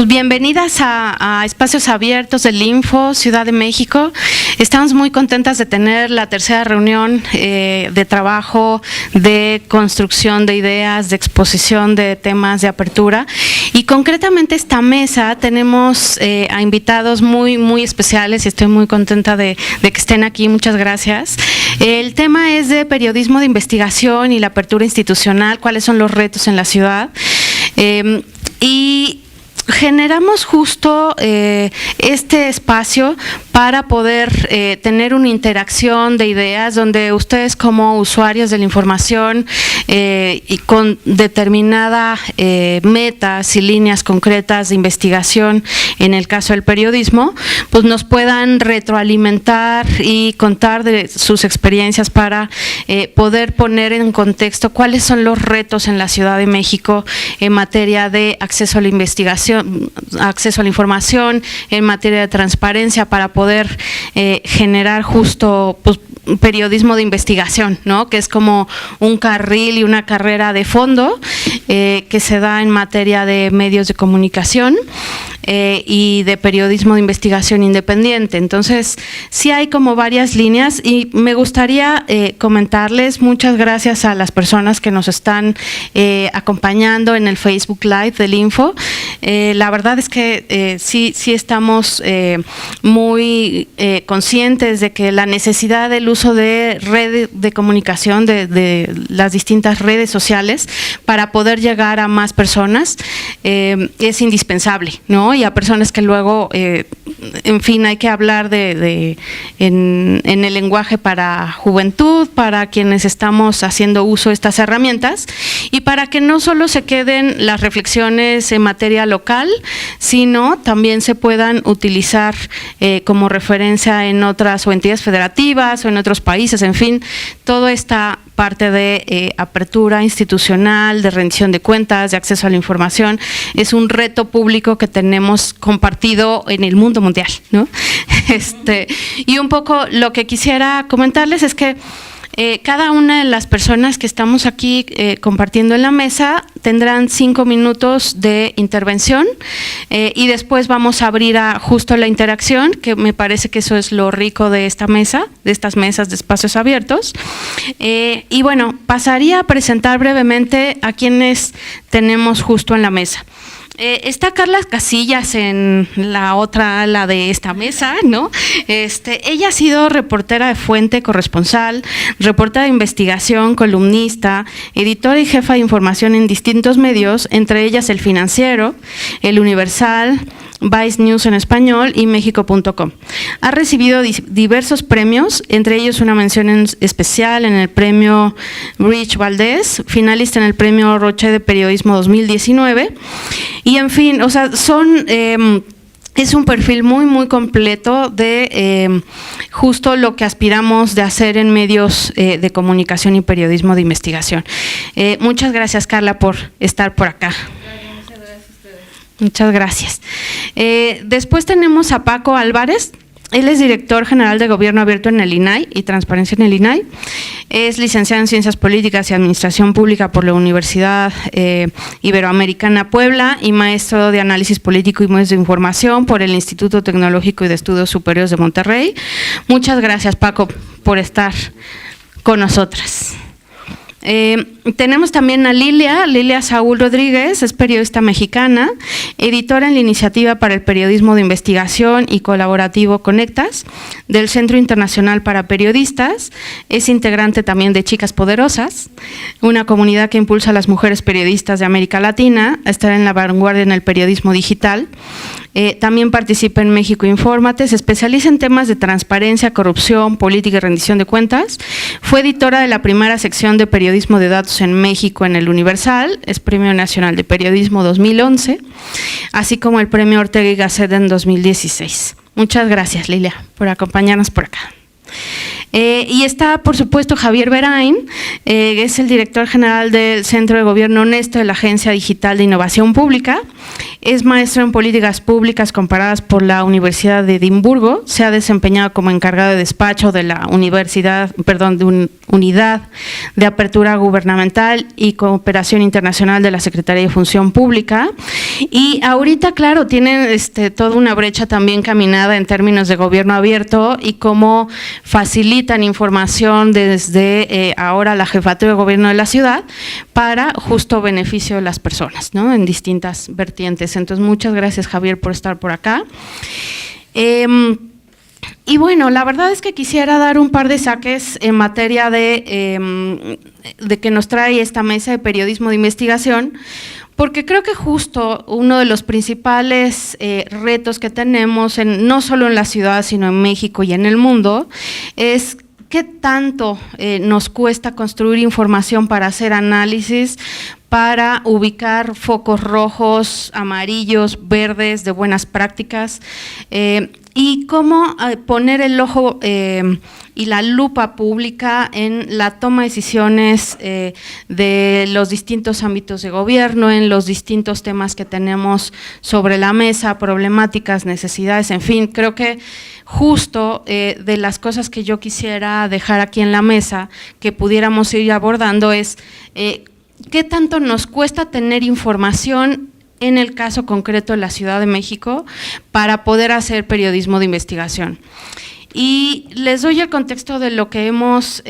Pues bienvenidas a Espacios Abiertos del Info, Ciudad de México. Estamos muy contentas de tener la tercera reunión de trabajo, de construcción de ideas, de exposición de temas de apertura. Y concretamente esta mesa tenemos a invitados muy especiales y estoy muy contenta de que estén aquí. Muchas gracias. El tema es de periodismo de investigación y la apertura institucional, cuáles son los retos en la ciudad. Y generamos justo este espacio para poder tener una interacción de ideas donde ustedes como usuarios de la información y con determinadas metas y líneas concretas de investigación, en el caso del periodismo, pues nos puedan retroalimentar y contar de sus experiencias para poder poner en contexto cuáles son los retos en la Ciudad de México en materia de acceso a la investigación, acceso a la información, en materia de transparencia, para poder generar justo pues, periodismo de investigación, ¿no? Que es como un carril y una carrera de fondo que se da en materia de medios de comunicación y de periodismo de investigación independiente. Entonces, sí hay como varias líneas y me gustaría comentarles, muchas gracias a las personas que nos están acompañando en el Facebook Live del Info. La verdad es que sí estamos muy conscientes de que la necesidad del uso de redes de comunicación, de las distintas redes sociales para poder llegar a más personas es indispensable, ¿no? Y a personas que luego, en fin, hay que hablar en el lenguaje para juventud, para quienes estamos haciendo uso de estas herramientas y para que no solo se queden las reflexiones en materia local, sino también se puedan utilizar como referencia en otras o entidades federativas o en otros países, en fin, toda esta parte de apertura institucional, de rendición de cuentas, de acceso a la información, es un reto público que tenemos compartido en el mundo mundial, ¿no? Y un poco lo que quisiera comentarles es que cada una de las personas que estamos aquí compartiendo en la mesa tendrán 5 minutos de intervención y después vamos a abrir a justo la interacción, que me parece que eso es lo rico de esta mesa, de estas mesas de espacios abiertos. Y bueno, pasaría a presentar brevemente a quienes tenemos justo en la mesa. Está Carla Casillas en la otra ala de esta mesa, ¿no? Ella ha sido reportera de fuente, corresponsal, reportera de investigación, columnista, editora y jefa de información en distintos medios, entre ellas El Financiero, El Universal, Vice News en español y México.com. Ha recibido diversos premios, entre ellos una mención especial en el premio Rich Valdés, finalista en el premio Roche de Periodismo 2019 y en fin, o sea, es un perfil muy completo de justo lo que aspiramos de hacer en medios de comunicación y periodismo de investigación. Muchas gracias, Carla, por estar por acá. Muchas gracias. Después tenemos a Paco Álvarez. Él es director general de Gobierno Abierto en el INAI y Transparencia en el INAI. Es licenciado en Ciencias Políticas y Administración Pública por la Universidad Iberoamericana Puebla y maestro de Análisis Político y Medios de Información por el Instituto Tecnológico y de Estudios Superiores de Monterrey. Muchas gracias, Paco, por estar con nosotras. Tenemos también a Lilia Saúl Rodríguez, es periodista mexicana, editora en la Iniciativa para el Periodismo de Investigación y Colaborativo Conectas, del Centro Internacional para Periodistas, es integrante también de Chicas Poderosas, una comunidad que impulsa a las mujeres periodistas de América Latina a estar en la vanguardia en el periodismo digital. También participa en México Infórmate, se especializa en temas de transparencia, corrupción, política y rendición de cuentas. Fue editora de la primera sección de periodismo de datos en México en El Universal, es Premio Nacional de Periodismo 2011, así como el Premio Ortega y Gasset en 2016. Muchas gracias, Lilia, por acompañarnos por acá. Y está, por supuesto, Javier Berain, es el director general del Centro de Gobierno Honesto de la Agencia Digital de Innovación Pública. Es maestro en políticas públicas comparadas por la Universidad de Edimburgo. Se ha desempeñado como encargado de despacho de la Unidad de Apertura Gubernamental y Cooperación Internacional de la Secretaría de Función Pública. Y ahorita, claro, tienen toda una brecha también caminada en términos de gobierno abierto y cómo facilitan información desde ahora la jefatura de gobierno de la ciudad para justo beneficio de las personas, ¿no? En distintas vertientes. Entonces, muchas gracias, Javier, por estar por acá. Y bueno, la verdad es que quisiera dar un par de saques en materia de que nos trae esta mesa de periodismo de investigación, porque creo que justo uno de los principales retos que tenemos, no solo en la ciudad, sino en México y en el mundo, es qué tanto nos cuesta construir información para hacer análisis, para ubicar focos rojos, amarillos, verdes de buenas prácticas, y cómo poner el ojo y la lupa pública en la toma de decisiones de los distintos ámbitos de gobierno, en los distintos temas que tenemos sobre la mesa, problemáticas, necesidades, en fin, creo que justo de las cosas que yo quisiera dejar aquí en la mesa, que pudiéramos ir abordando es qué tanto nos cuesta tener información en el caso concreto de la Ciudad de México para poder hacer periodismo de investigación. Y les doy el contexto de lo que hemos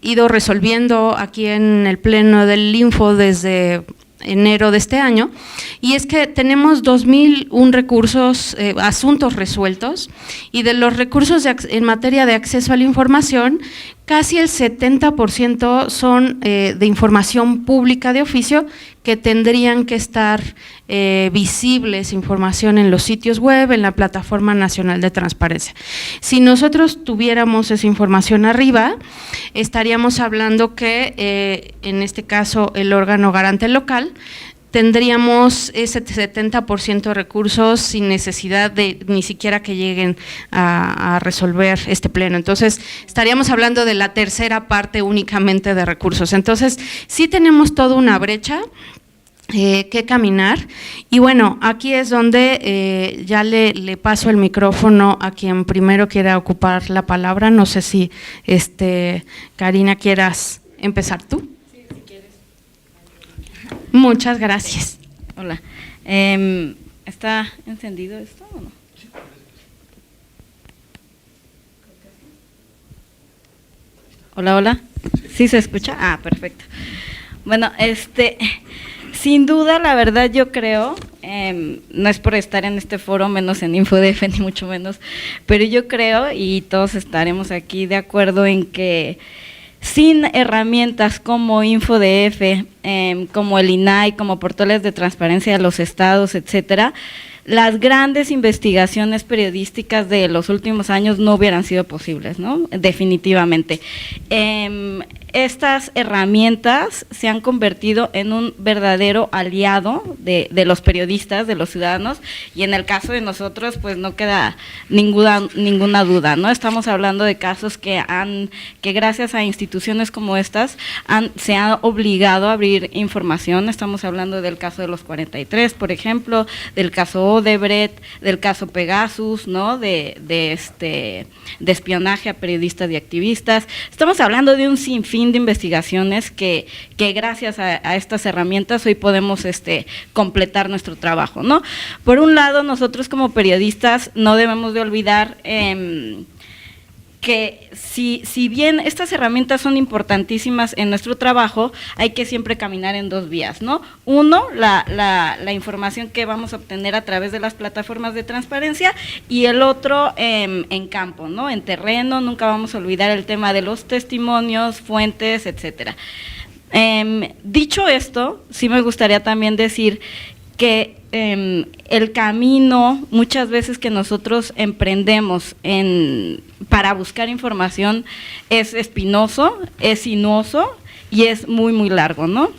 ido resolviendo aquí en el Pleno del Info desde enero de este año, y es que tenemos 2.001 recursos, asuntos resueltos, y de los recursos en materia de acceso a la información, casi el 70% son de información pública de oficio que tendrían que estar visibles, información en los sitios web, en la Plataforma Nacional de Transparencia. Si nosotros tuviéramos esa información arriba, estaríamos hablando que en este caso el órgano garante local tendríamos ese 70% de recursos sin necesidad de ni siquiera que lleguen a resolver este pleno. Entonces, estaríamos hablando de la tercera parte únicamente de recursos. Entonces, sí tenemos toda una brecha que caminar, y bueno, aquí es donde ya le paso el micrófono a quien primero quiera ocupar la palabra. No sé si Karina quieras empezar tú. Sí, si quieres. Muchas gracias. Hola, ¿está encendido esto o no? Hola, hola. ¿Sí se escucha? Ah, perfecto. Bueno, sin duda, la verdad yo creo, no es por estar en este foro, menos en InfoDF, ni mucho menos, pero yo creo, y todos estaremos aquí de acuerdo en que sin herramientas como InfoDF, como el INAI, como portales de transparencia de los estados, etcétera, las grandes investigaciones periodísticas de los últimos años no hubieran sido posibles, ¿no? Definitivamente. Estas herramientas se han convertido en un verdadero aliado de los periodistas, de los ciudadanos, y en el caso de nosotros, pues no queda ninguna duda, ¿no? Estamos hablando de casos que gracias a instituciones como estas se han obligado a abrir información. Estamos hablando del caso de los 43, por ejemplo, del caso Odebrecht, del caso Pegasus, ¿no? De espionaje a periodistas y activistas. Estamos hablando de un sinfín de investigaciones que gracias a estas herramientas hoy podemos completar nuestro trabajo, ¿no? Por un lado, nosotros como periodistas no debemos de olvidar que si bien estas herramientas son importantísimas en nuestro trabajo, hay que siempre caminar en dos vías, ¿no? Uno, la información que vamos a obtener a través de las plataformas de transparencia, y el otro en campo, ¿no? En terreno. Nunca vamos a olvidar el tema de los testimonios, fuentes, etcétera. Dicho esto, sí me gustaría también decir que el camino muchas veces que nosotros emprendemos para buscar información es espinoso, es sinuoso y es muy, muy largo, ¿no?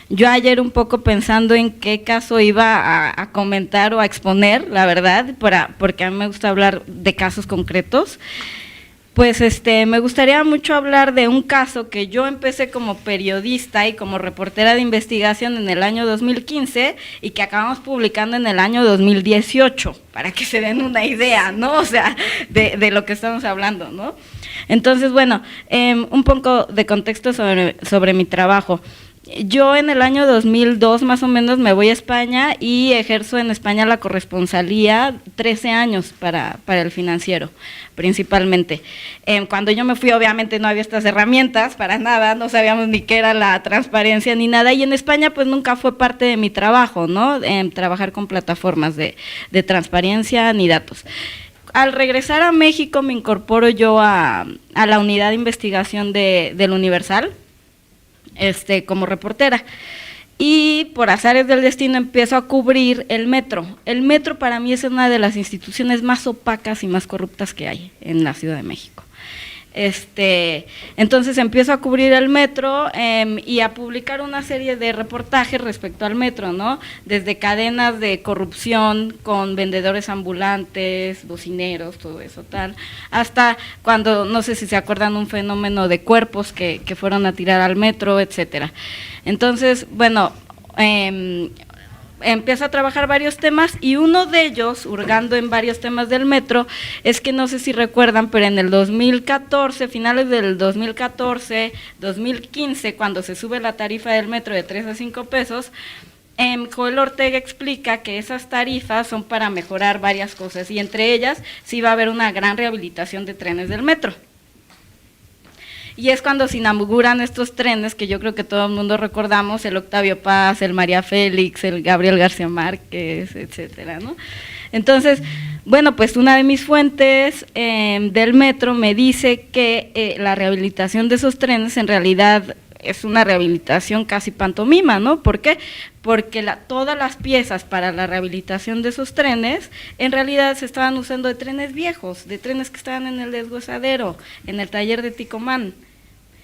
Yo ayer un poco pensando en qué caso iba a comentar o a exponer, la verdad, porque a mí me gusta hablar de casos concretos. Pues me gustaría mucho hablar de un caso que yo empecé como periodista y como reportera de investigación en el año 2015 y que acabamos publicando en el año 2018, para que se den una idea, ¿no? O sea, de lo que estamos hablando, ¿no? Entonces, bueno, un poco de contexto sobre mi trabajo. Yo en el año 2002 más o menos me voy a España y ejerzo en España la corresponsalía 13 años para El Financiero, principalmente. Cuando yo me fui, obviamente no había estas herramientas para nada, no sabíamos ni qué era la transparencia ni nada, y en España pues nunca fue parte de mi trabajo, ¿no? Trabajar con plataformas de transparencia ni datos. Al regresar a México me incorporo yo a la unidad de investigación del Universal, como reportera, y por azares del destino empiezo a cubrir el metro. El metro para mí es una de las instituciones más opacas y más corruptas que hay en la Ciudad de México. Entonces empiezo a cubrir el metro y a publicar una serie de reportajes respecto al metro, ¿no? Desde cadenas de corrupción con vendedores ambulantes, bocineros, todo eso tal, hasta cuando, no sé si se acuerdan, un fenómeno de cuerpos que fueron a tirar al metro, etcétera. Entonces, bueno, empiezo a trabajar varios temas y uno de ellos, hurgando en varios temas del metro, es que no sé si recuerdan, pero en el 2014, finales del 2014, 2015, cuando se sube la tarifa del metro de 3 a 5 pesos, Joel Ortega explica que esas tarifas son para mejorar varias cosas y entre ellas sí va a haber una gran rehabilitación de trenes del metro. Y es cuando se inauguran estos trenes que yo creo que todo el mundo recordamos, el Octavio Paz, el María Félix, el Gabriel García Márquez, etcétera, ¿no? Entonces, bueno, pues una de mis fuentes del metro me dice que la rehabilitación de esos trenes en realidad es una rehabilitación casi pantomima, ¿no? ¿Por qué? Porque todas las piezas para la rehabilitación de esos trenes en realidad se estaban usando de trenes viejos, de trenes que estaban en el deshuesadero, en el taller de Ticomán.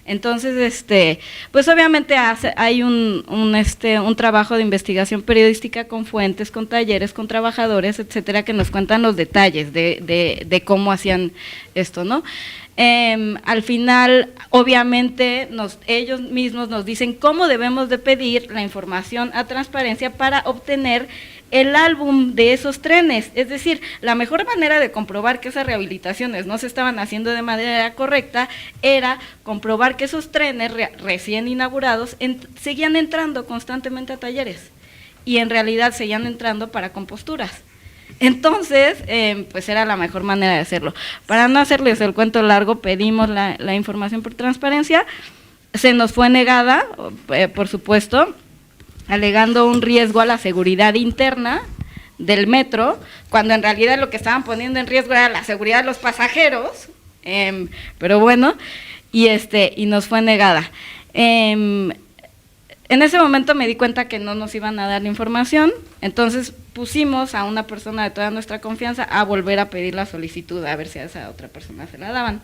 Entonces, pues obviamente hay un trabajo de investigación periodística con fuentes, con talleres, con trabajadores, etcétera, que nos cuentan los detalles de cómo hacían esto, ¿no? Al final, obviamente, ellos mismos nos dicen cómo debemos de pedir la información a transparencia para obtener el álbum de esos trenes. Es decir, la mejor manera de comprobar que esas rehabilitaciones no se estaban haciendo de manera correcta era comprobar que esos trenes recién inaugurados seguían entrando constantemente a talleres y en realidad seguían entrando para composturas. Entonces, pues era la mejor manera de hacerlo. Para no hacerles el cuento largo, pedimos la información por transparencia, se nos fue negada, por supuesto, alegando un riesgo a la seguridad interna del metro, cuando en realidad lo que estaban poniendo en riesgo era la seguridad de los pasajeros, pero bueno, y nos fue negada. En ese momento me di cuenta que no nos iban a dar la información, entonces pusimos a una persona de toda nuestra confianza a volver a pedir la solicitud, a ver si a esa otra persona se la daban.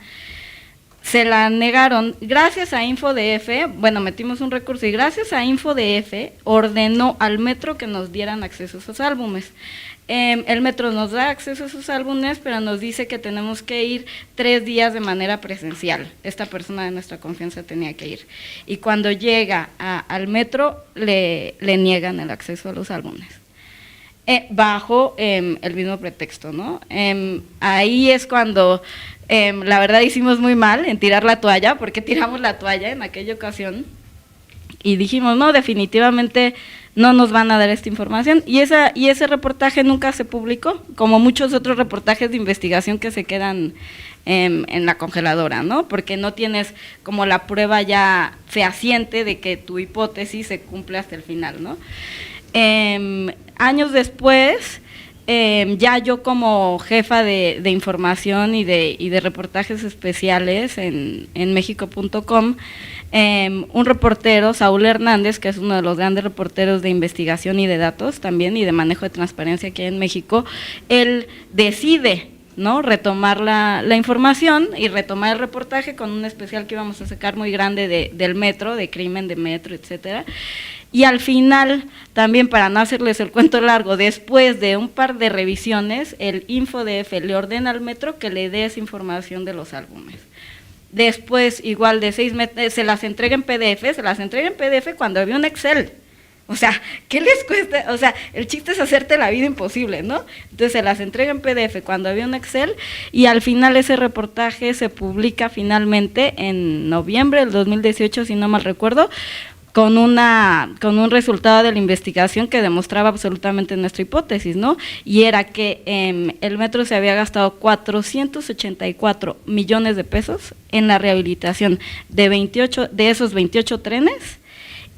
Se la negaron, gracias a InfoDF, bueno, metimos un recurso y gracias a InfoDF ordenó al metro que nos dieran acceso a esos álbumes. El metro nos da acceso a esos álbumes, pero nos dice que tenemos que ir 3 días de manera presencial. Esta persona de nuestra confianza tenía que ir. Y cuando llega al metro, le niegan el acceso a los álbumes. Bajo el mismo pretexto, ¿no? Ahí es cuando la verdad hicimos muy mal en tirar la toalla, porque tiramos la toalla en aquella ocasión y dijimos, no, definitivamente no nos van a dar esta información, y ese reportaje nunca se publicó, como muchos otros reportajes de investigación que se quedan en la congeladora, ¿no? Porque no tienes como la prueba ya fehaciente de que tu hipótesis se cumple hasta el final, ¿no? Años después, ya yo como jefa de información y de reportajes especiales en México.com, un reportero, Saúl Hernández, que es uno de los grandes reporteros de investigación y de datos también y de manejo de transparencia que hay en México, él decide, ¿no?, retomar la información y retomar el reportaje con un especial que íbamos a sacar muy grande del metro, de crimen de metro, etcétera. Y al final, también para no hacerles el cuento largo, después de un par de revisiones, el InfoDF le ordena al metro que le dé esa información de los álbumes. Después, igual de 6 meses, se las entrega en PDF cuando había un Excel. O sea, ¿qué les cuesta? O sea, el chiste es hacerte la vida imposible, ¿no? Entonces se las entrega en PDF cuando había un Excel, y al final ese reportaje se publica finalmente en noviembre del 2018, si no mal recuerdo, con un resultado de la investigación que demostraba absolutamente nuestra hipótesis, ¿no? Y era que el metro se había gastado 484 millones de pesos en la rehabilitación de esos 28 trenes,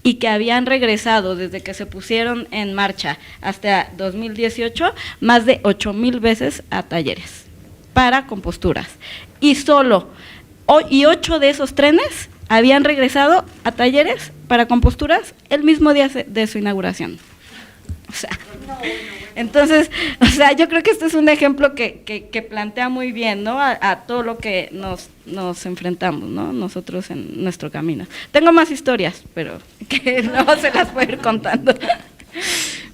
y que habían regresado desde que se pusieron en marcha hasta 2018 más de 8,000 veces a talleres para composturas. Y 8 de esos trenes habían regresado a talleres para composturas el mismo día de su inauguración. O sea, entonces, o sea, yo creo que este es un ejemplo que plantea muy bien, ¿no? A todo lo que nos enfrentamos, ¿no? Nosotros en nuestro camino. Tengo más historias, pero que no se las voy a ir contando.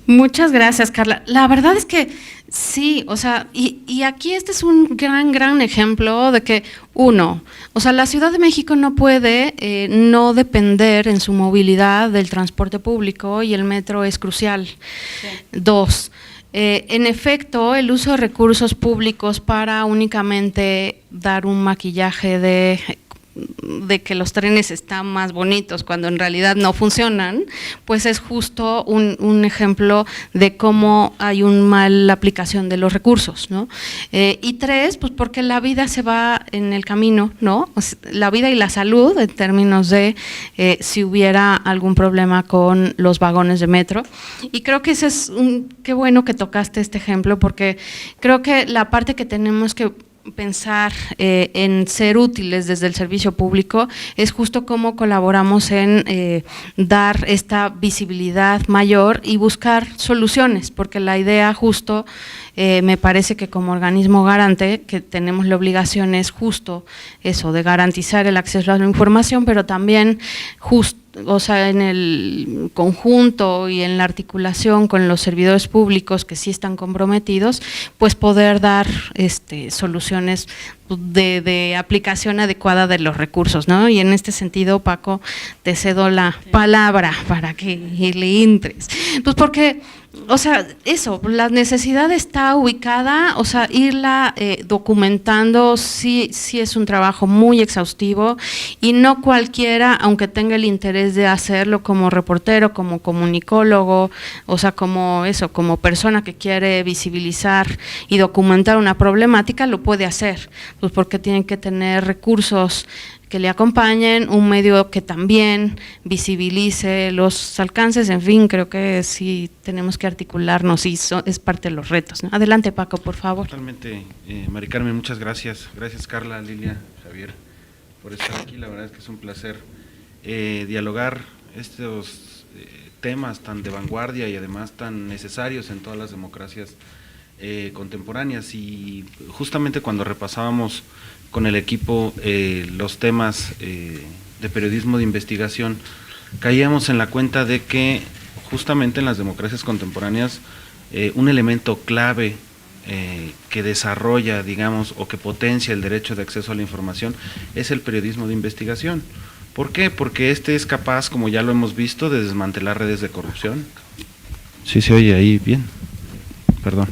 Muchas gracias, Carla. La verdad es que sí, o sea, y aquí este es un gran ejemplo de que, uno, o sea, la Ciudad de México no puede no depender en su movilidad del transporte público, y el metro es crucial. Sí. 2, en efecto, el uso de recursos públicos para únicamente dar un maquillaje de que los trenes están más bonitos cuando en realidad no funcionan, pues es justo un ejemplo de cómo hay una mala aplicación de los recursos, ¿no? Y 3, pues porque la vida se va en el camino, ¿no? La vida y la salud en términos de si hubiera algún problema con los vagones de metro. Y creo que ese es qué bueno que tocaste este ejemplo, porque creo que la parte que tenemos que pensar en ser útiles desde el servicio público es justo cómo colaboramos en dar esta visibilidad mayor y buscar soluciones, porque la idea justo me parece que como organismo garante que tenemos la obligación es justo eso, de garantizar el acceso a la información, pero también justo, o sea, en el conjunto y en la articulación con los servidores públicos que sí están comprometidos, pues poder dar soluciones de aplicación adecuada de los recursos, ¿no? Y en este sentido, Paco, te cedo la palabra para que le entres. Pues porque, o sea, eso, la necesidad está ubicada, o sea, irla documentando sí es un trabajo muy exhaustivo, y no cualquiera, aunque tenga el interés de hacerlo como reportero, como comunicólogo, o sea, como eso, como persona que quiere visibilizar y documentar una problemática, lo puede hacer, pues porque tienen que tener recursos que le acompañen, un medio que también visibilice los alcances, en fin, creo que sí tenemos que articularnos y es parte de los retos, ¿no? Adelante, Paco, por favor. Totalmente, Mari Carmen, muchas gracias. Gracias, Carla, Lilia, Javier, por estar aquí. La verdad es que es un placer dialogar estos temas tan de vanguardia y además tan necesarios en todas las democracias contemporáneas. Y justamente cuando repasábamos con el equipo los temas de periodismo de investigación, caíamos en la cuenta de que justamente en las democracias contemporáneas un elemento clave que desarrolla, digamos, o que potencia el derecho de acceso a la información es el periodismo de investigación. ¿Por qué? Porque este es capaz, como ya lo hemos visto, de desmantelar redes de corrupción. ¿Sí se oye ahí bien? Perdón.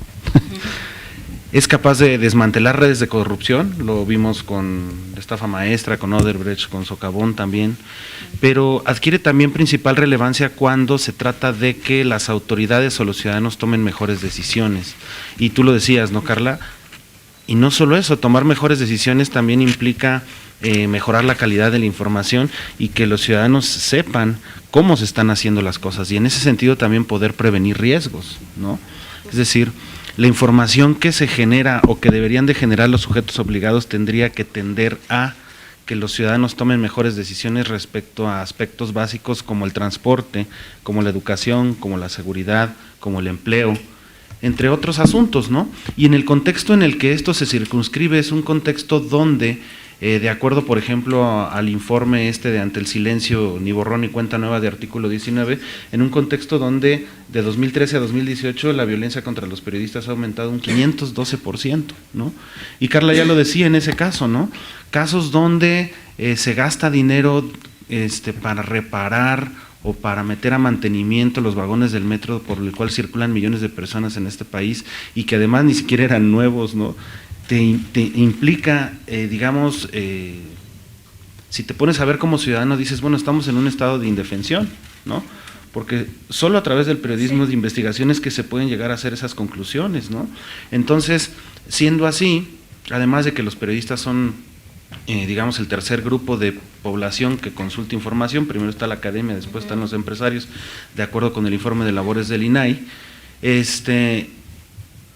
Es capaz de desmantelar redes de corrupción, lo vimos con estafa maestra, con Odebrecht, con Socavón también, pero adquiere también principal relevancia cuando se trata de que las autoridades o los ciudadanos tomen mejores decisiones. Y tú lo decías, ¿no, Carla? Y no solo eso, tomar mejores decisiones también implica mejorar la calidad de la información y que los ciudadanos sepan cómo se están haciendo las cosas, y en ese sentido también poder prevenir riesgos, ¿no? Es decir, la información que se genera o que deberían de generar los sujetos obligados tendría que tender a que los ciudadanos tomen mejores decisiones respecto a aspectos básicos como el transporte, como la educación, como la seguridad, como el empleo, entre otros asuntos, ¿no? Y en el contexto en el que esto se circunscribe es un contexto donde De acuerdo, por ejemplo, al informe de Ante el silencio, ni borrón ni cuenta nueva de Artículo 19, en un contexto donde de 2013 a 2018 la violencia contra los periodistas ha aumentado un 512%, ¿no? Y Carla ya lo decía en ese caso, ¿no? Casos donde se gasta dinero para reparar o para meter a mantenimiento los vagones del metro por el cual circulan millones de personas en este país y que además ni siquiera eran nuevos, ¿no? Te implica, digamos, si te pones a ver como ciudadano, dices, bueno, estamos en un estado de indefensión, ¿no? Porque solo a través del periodismo de investigación es que se pueden llegar a hacer esas conclusiones, ¿no? Entonces, siendo así, además de que los periodistas son, digamos, el tercer grupo de población que consulta información, primero está la academia, después están los empresarios, de acuerdo con el informe de labores del INAI,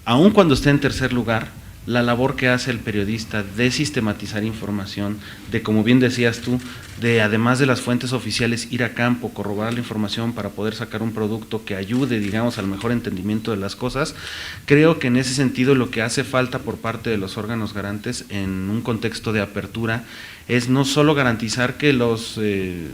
aun cuando esté en tercer lugar, la labor que hace el periodista de sistematizar información, de, como bien decías tú, de además de las fuentes oficiales, ir a campo, corroborar la información para poder sacar un producto que ayude, digamos, al mejor entendimiento de las cosas. Creo que en ese sentido lo que hace falta por parte de los órganos garantes en un contexto de apertura es no solo garantizar que los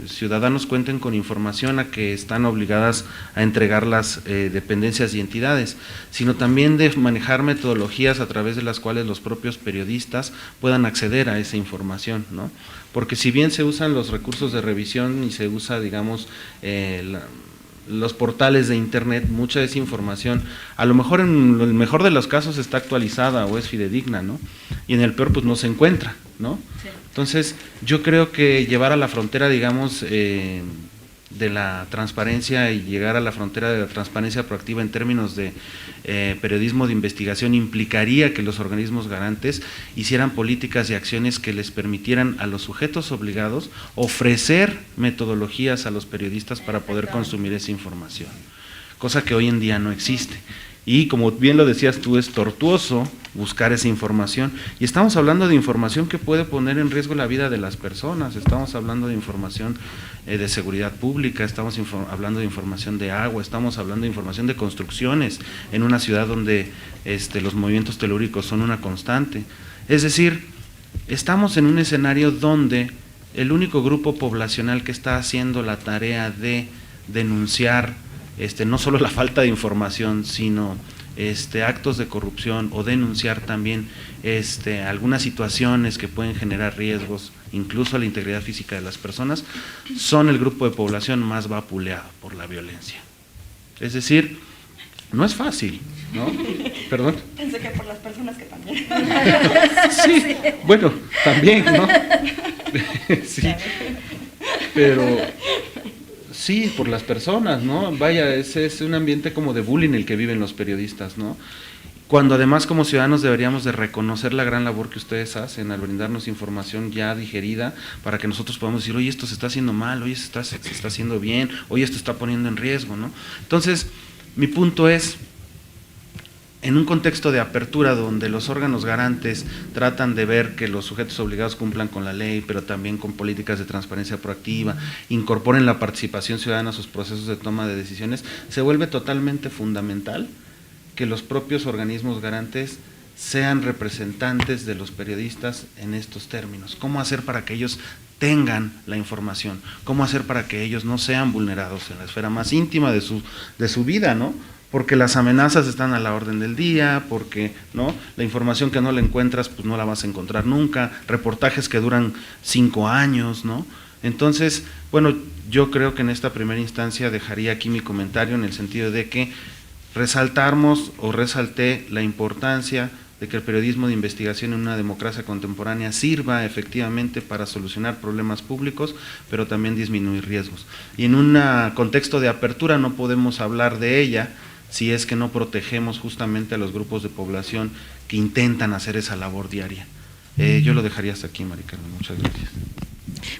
ciudadanos cuenten con información a que están obligadas a entregar las dependencias y entidades, sino también de manejar metodologías a través de las cuales los propios periodistas puedan acceder a esa información, ¿no? Porque si bien se usan los recursos de revisión y se usa, digamos, los portales de internet, mucha de esa información, a lo mejor en el mejor de los casos está actualizada o es fidedigna, ¿no? Y en el peor pues no se encuentra, ¿no? Sí. Entonces yo creo que llevar a la frontera, digamos, de la transparencia y llegar a la frontera de la transparencia proactiva en términos de periodismo de investigación implicaría que los organismos garantes hicieran políticas y acciones que les permitieran a los sujetos obligados ofrecer metodologías a los periodistas para poder consumir esa información, cosa que hoy en día no existe. Y como bien lo decías tú, es tortuoso buscar esa información, y estamos hablando de información que puede poner en riesgo la vida de las personas, estamos hablando de información de seguridad pública, estamos hablando de información de agua, estamos hablando de información de construcciones en una ciudad donde los movimientos telúricos son una constante. Es decir, estamos en un escenario donde el único grupo poblacional que está haciendo la tarea de denunciar no solo la falta de información, sino actos de corrupción, o denunciar también algunas situaciones que pueden generar riesgos, incluso a la integridad física de las personas, son el grupo de población más vapuleado por la violencia. Es decir, no es fácil, ¿no? ¿Perdón? Pensé que por las personas que también. Sí, bueno, también, ¿no? Sí, pero sí, por las personas, ¿no? Vaya, ese es un ambiente como de bullying el que viven los periodistas, ¿no? Cuando además como ciudadanos deberíamos de reconocer la gran labor que ustedes hacen al brindarnos información ya digerida para que nosotros podamos decir, oye, esto se está haciendo mal, oye, se está haciendo bien, oye, esto está poniendo en riesgo, ¿no? Entonces, mi punto es, en un contexto de apertura donde los órganos garantes tratan de ver que los sujetos obligados cumplan con la ley, pero también con políticas de transparencia proactiva, incorporen la participación ciudadana a sus procesos de toma de decisiones, se vuelve totalmente fundamental que los propios organismos garantes sean representantes de los periodistas en estos términos. ¿Cómo hacer para que ellos tengan la información? ¿Cómo hacer para que ellos no sean vulnerados en la esfera más íntima de su vida, ¿no? Porque las amenazas están a la orden del día, porque ¿no? La información que no la encuentras, pues no la vas a encontrar nunca, reportajes que duran 5 años, ¿no? Entonces, bueno, yo creo que en esta primera instancia dejaría aquí mi comentario en el sentido de que resalté la importancia de que el periodismo de investigación en una democracia contemporánea sirva efectivamente para solucionar problemas públicos, pero también disminuir riesgos. Y en un contexto de apertura no podemos hablar de ella si es que no protegemos justamente a los grupos de población que intentan hacer esa labor diaria. Yo lo dejaría hasta aquí, Mari Carmen. Muchas gracias.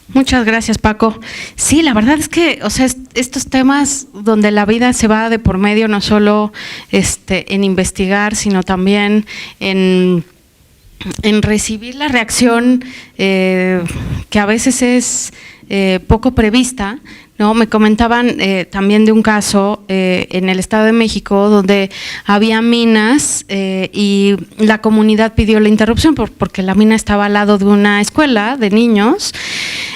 Muchas gracias, Paco. Sí, la verdad es que, o sea, estos temas donde la vida se va de por medio, no solo en investigar, sino también en recibir la reacción que a veces es poco prevista, ¿no? Me comentaban también de un caso en el Estado de México donde había minas y la comunidad pidió la interrupción porque la mina estaba al lado de una escuela de niños.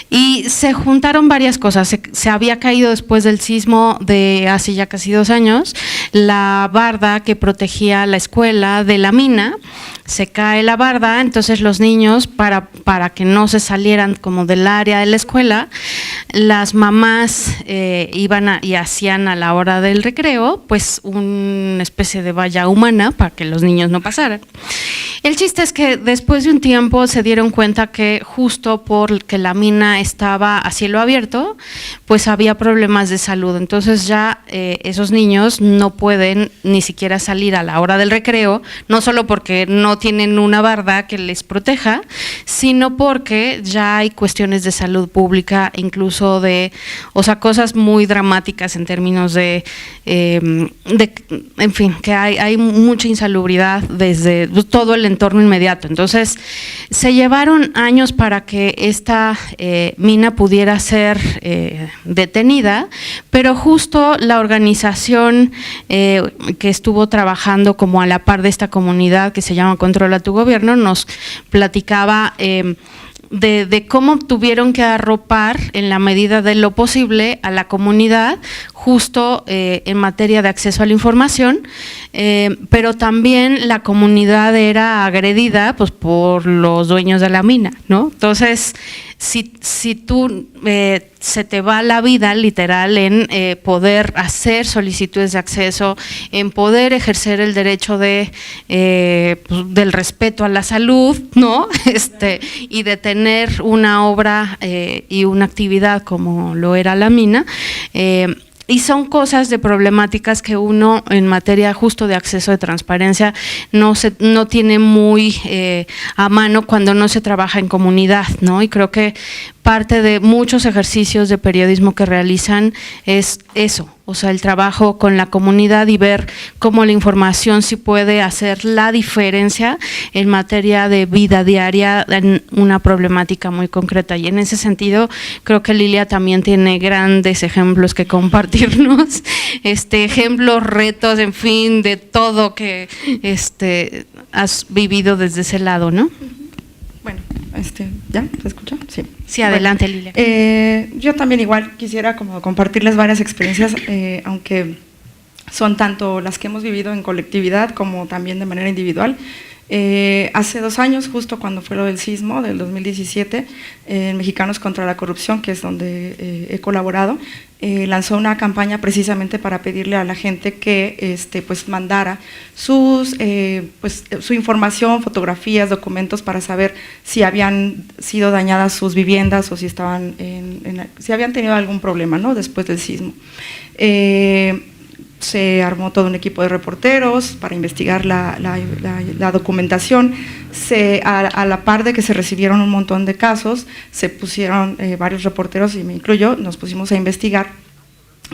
Y se juntaron varias cosas. Se había caído después del sismo de hace ya casi 2 años la barda que protegía la escuela de la mina. Se cae la barda, entonces los niños, para que no se salieran como del área de la escuela, las mamás iban y hacían a la hora del recreo pues una especie de valla humana para que los niños no pasaran. El chiste es que después de un tiempo se dieron cuenta que justo porque la mina estaba a cielo abierto, pues había problemas de salud. Entonces ya esos niños no pueden ni siquiera salir a la hora del recreo, no solo porque no tienen una barda que les proteja, sino porque ya hay cuestiones de salud pública, incluso o sea, cosas muy dramáticas en términos de en fin, que hay mucha insalubridad desde todo el entorno inmediato. Entonces, se llevaron años para que esta mina pudiera ser detenida, pero justo la organización que estuvo trabajando como a la par de esta comunidad que se llama Controla tu Gobierno nos platicaba de cómo tuvieron que arropar en la medida de lo posible a la comunidad justo en materia de acceso a la información, pero también la comunidad era agredida pues por los dueños de la mina, ¿no? Entonces, si tú se te va la vida literal en poder hacer solicitudes de acceso, en poder ejercer el derecho pues, del respeto a la salud, ¿no? Y de tener una obra y una actividad como lo era la mina. Y son cosas de problemáticas que uno en materia justo de acceso de transparencia no tiene muy a mano cuando no se trabaja en comunidad, ¿no? Y creo que parte de muchos ejercicios de periodismo que realizan es eso, o sea, el trabajo con la comunidad y ver cómo la información sí puede hacer la diferencia en materia de vida diaria en una problemática muy concreta. Y en ese sentido, creo que Lilia también tiene grandes ejemplos que compartirnos, ejemplos, retos, en fin, de todo que has vivido desde ese lado, ¿no? Bueno, ¿ya? ¿Se escucha? Sí. Sí, adelante, bueno, Lilia. Yo también igual quisiera como compartirles varias experiencias, aunque son tanto las que hemos vivido en colectividad como también de manera individual. Hace 2 años, justo cuando fue lo del sismo del 2017, Mexicanos contra la Corrupción, que es donde he colaborado, lanzó una campaña precisamente para pedirle a la gente que pues mandara su información, fotografías, documentos para saber si habían sido dañadas sus viviendas o si estaban si habían tenido algún problema, ¿no? Después del sismo. Se armó todo un equipo de reporteros para investigar la documentación. A la par de que se recibieron un montón de casos, se pusieron varios reporteros, y me incluyo, nos pusimos a investigar.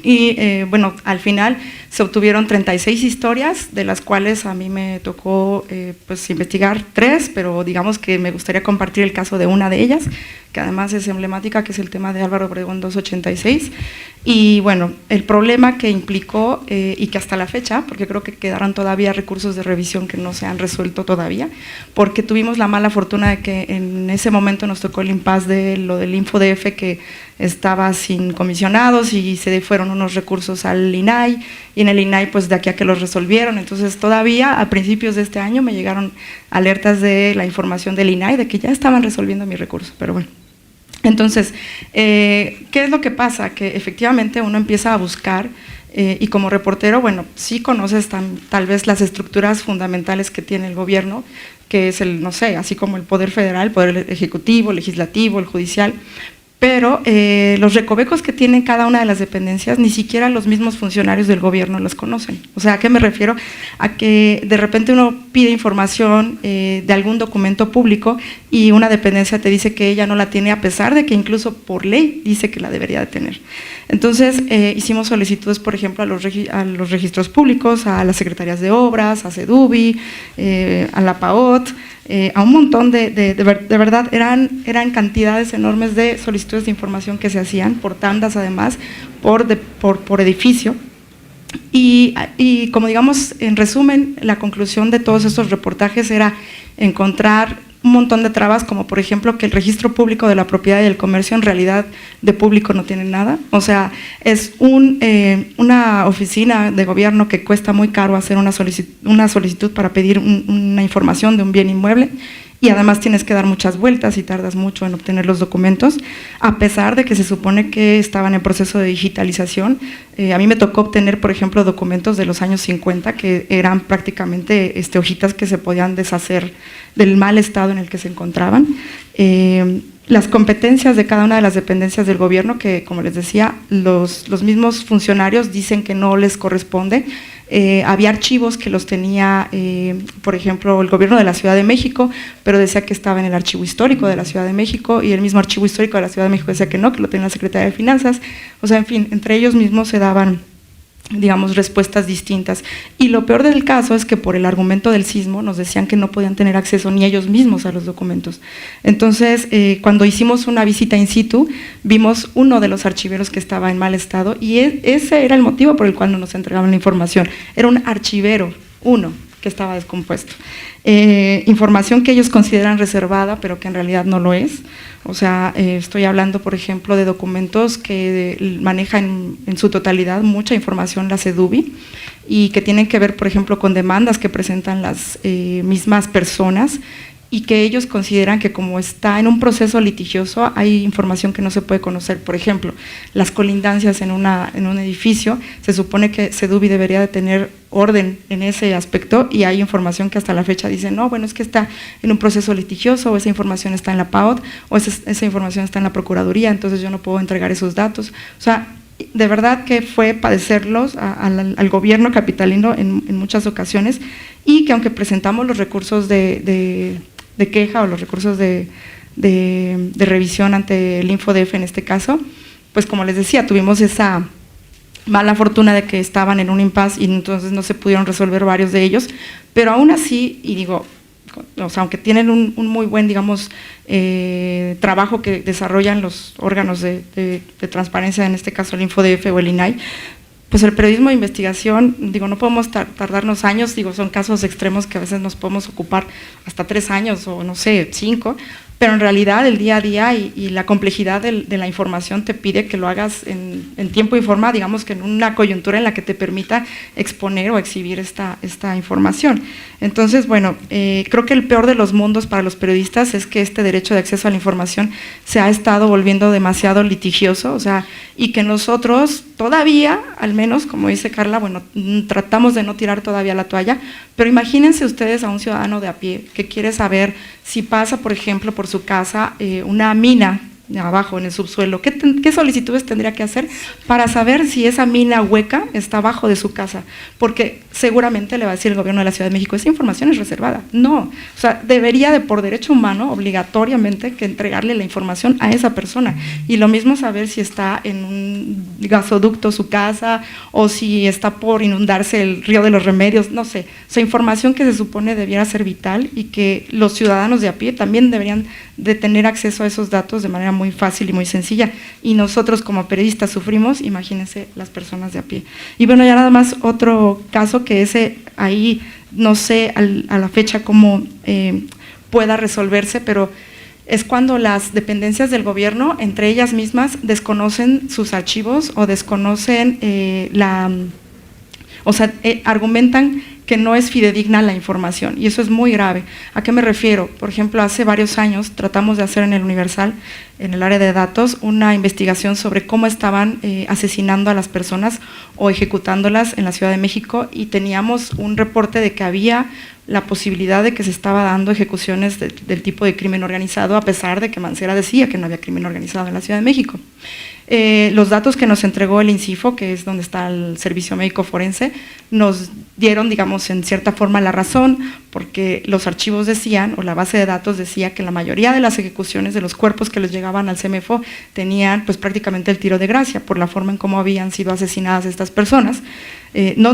Y bueno, al final se obtuvieron 36 historias, de las cuales a mí me tocó pues investigar 3, pero digamos que me gustaría compartir el caso de una de ellas, que además es emblemática, que es el tema de Álvaro Obregón 286. Y bueno, el problema que implicó y que hasta la fecha, porque creo que quedaron todavía recursos de revisión que no se han resuelto todavía, porque tuvimos la mala fortuna de que en ese momento nos tocó el impasse de lo del InfoDF, que estaba sin comisionados y se fueron unos recursos al INAI, y en el INAI pues de aquí a que los resolvieron. Entonces todavía a principios de este año me llegaron alertas de la información del INAI de que ya estaban resolviendo mi recurso, pero bueno. Entonces, ¿qué es lo que pasa? Que efectivamente uno empieza a buscar y como reportero, bueno, sí conoces tal vez las estructuras fundamentales que tiene el gobierno, que es no sé, así como el poder federal, el poder ejecutivo, legislativo, el judicial, pero los recovecos que tienen cada una de las dependencias, ni siquiera los mismos funcionarios del gobierno los conocen. O sea, ¿a qué me refiero? A que de repente uno pide información de algún documento público y una dependencia te dice que ella no la tiene, a pesar de que incluso por ley dice que la debería de tener. Entonces, hicimos solicitudes, por ejemplo, a los registros públicos, a las secretarías de obras, a CEDUBI, a la PAOT, a un montón de verdad, eran cantidades enormes de solicitudes de información que se hacían, por tandas además, por edificio. Y como digamos, en resumen, la conclusión de todos estos reportajes era encontrar un montón de trabas, como por ejemplo que el registro público de la propiedad y del comercio en realidad de público no tiene nada. O sea, es una oficina de gobierno que cuesta muy caro hacer una solicitud para pedir una información de un bien inmueble, y además tienes que dar muchas vueltas y tardas mucho en obtener los documentos, a pesar de que se supone que estaban en proceso de digitalización. A mí me tocó obtener, por ejemplo, documentos de los años 50 que eran prácticamente hojitas que se podían deshacer del mal estado en el que se encontraban. Las competencias de cada una de las dependencias del gobierno, que como les decía, los mismos funcionarios dicen que no les corresponde. Había archivos que los tenía, por ejemplo, el gobierno de la Ciudad de México, pero decía que estaba en el archivo histórico de la Ciudad de México, y el mismo archivo histórico de la Ciudad de México decía que no, que lo tenía la Secretaría de Finanzas. O sea, en fin, entre ellos mismos se daban, digamos, respuestas distintas. Y lo peor del caso es que por el argumento del sismo nos decían que no podían tener acceso ni ellos mismos a los documentos. Entonces, cuando hicimos una visita in situ, vimos uno de los archiveros que estaba en mal estado, y ese era el motivo por el cual no nos entregaban la información. Era un archivero, uno, que estaba descompuesto. Información que ellos consideran reservada, pero que en realidad no lo es. O sea, estoy hablando, por ejemplo, de documentos que maneja en su totalidad mucha información la CEDUBI, y que tienen que ver, por ejemplo, con demandas que presentan las mismas personas, y que ellos consideran que como está en un proceso litigioso hay información que no se puede conocer. Por ejemplo, las colindancias en un edificio, se supone que CEDUBI debería de tener orden en ese aspecto, y hay información que hasta la fecha dicen, no, bueno, es que está en un proceso litigioso, o esa información está en la PAOT, o esa información está en la Procuraduría, entonces yo no puedo entregar esos datos. O sea, de verdad que fue padecerlos al gobierno capitalino en muchas ocasiones, y que aunque presentamos los recursos de queja o los recursos de revisión ante el InfoDF en este caso, pues como les decía, tuvimos esa mala fortuna de que estaban en un impasse y entonces no se pudieron resolver varios de ellos, pero aún así, y digo, o sea, aunque tienen un muy buen, digamos, trabajo que desarrollan los órganos de transparencia, en este caso el InfoDF o el INAI, pues el periodismo de investigación, digo, no podemos tardarnos años, digo, son casos extremos que a veces nos podemos ocupar hasta 3 años o no sé, 5, pero en realidad el día a día y la complejidad de la información te pide que lo hagas en tiempo y forma, digamos que en una coyuntura en la que te permita exponer o exhibir esta información. Entonces, bueno, creo que el peor de los mundos para los periodistas es que este derecho de acceso a la información se ha estado volviendo demasiado litigioso, o sea, y que nosotros todavía, al menos, como dice Carla, bueno, tratamos de no tirar todavía la toalla, pero imagínense ustedes a un ciudadano de a pie que quiere saber si pasa, por ejemplo, por su casa una mina abajo en el subsuelo, ¿qué solicitudes tendría que hacer para saber si esa mina hueca está abajo de su casa? Porque seguramente le va a decir el gobierno de la Ciudad de México, esa información es reservada. No, o sea, debería de por derecho humano, obligatoriamente, que entregarle la información a esa persona, y lo mismo saber si está en un gasoducto su casa, o si está por inundarse el río de los Remedios, no sé, o sea, información que se supone debiera ser vital, y que los ciudadanos de a pie también deberían de tener acceso a esos datos de manera muy fácil y muy sencilla, y nosotros como periodistas sufrimos, imagínense las personas de a pie. Y bueno, ya nada más otro caso que ese ahí no sé a la fecha cómo pueda resolverse, pero es cuando las dependencias del gobierno entre ellas mismas desconocen sus archivos o desconocen argumentan que no es fidedigna la información, y eso es muy grave. ¿A qué me refiero? Por ejemplo, hace varios años tratamos de hacer en el Universal, en el área de datos, una investigación sobre cómo estaban asesinando a las personas o ejecutándolas en la Ciudad de México, y teníamos un reporte de que había la posibilidad de que se estaba dando ejecuciones del tipo de crimen organizado, a pesar de que Mancera decía que no había crimen organizado en la Ciudad de México. Los datos que nos entregó el INCIFO, que es donde está el Servicio Médico Forense, nos dieron, digamos, en cierta forma la razón, porque los archivos decían, o la base de datos decía, que la mayoría de las ejecuciones de los cuerpos que les llegaban llegaban al CEMEFO tenían pues prácticamente el tiro de gracia por la forma en cómo habían sido asesinadas estas personas. No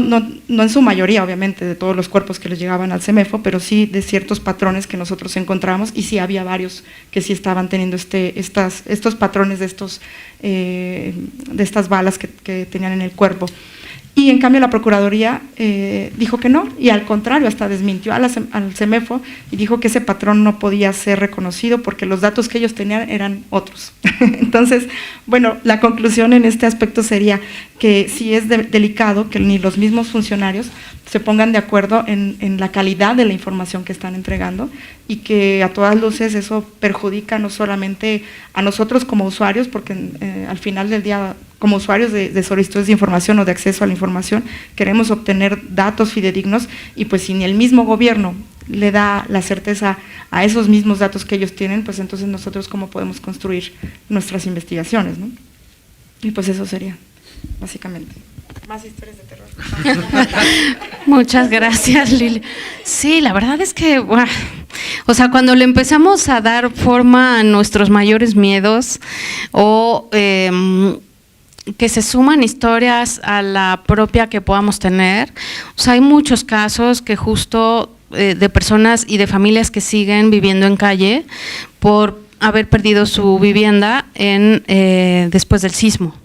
en su mayoría, obviamente, de todos los cuerpos que les llegaban al CEMEFO, pero sí de ciertos patrones que nosotros encontramos, y sí había varios que sí estaban teniendo estos patrones de estas balas que tenían en el cuerpo. Y en cambio la Procuraduría dijo que no, y al contrario, hasta desmintió al CEMEFO y dijo que ese patrón no podía ser reconocido porque los datos que ellos tenían eran otros. Entonces, bueno, la conclusión en este aspecto sería que sí es delicado que ni los mismos funcionarios se pongan de acuerdo en la calidad de la información que están entregando, y que a todas luces eso perjudica no solamente a nosotros como usuarios, porque al final del día, como usuarios de solicitudes de información o de acceso a la información, queremos obtener datos fidedignos, y pues si ni el mismo gobierno le da la certeza a esos mismos datos que ellos tienen, pues entonces nosotros cómo podemos construir nuestras investigaciones, ¿no? Y pues eso sería, básicamente. Más historias de terror. Muchas gracias, Lili. Sí, la verdad es que, o sea, cuando le empezamos a dar forma a nuestros mayores miedos, o que se suman historias a la propia que podamos tener, o sea, hay muchos casos que justo de personas y de familias que siguen viviendo en calle por haber perdido su vivienda después del sismo.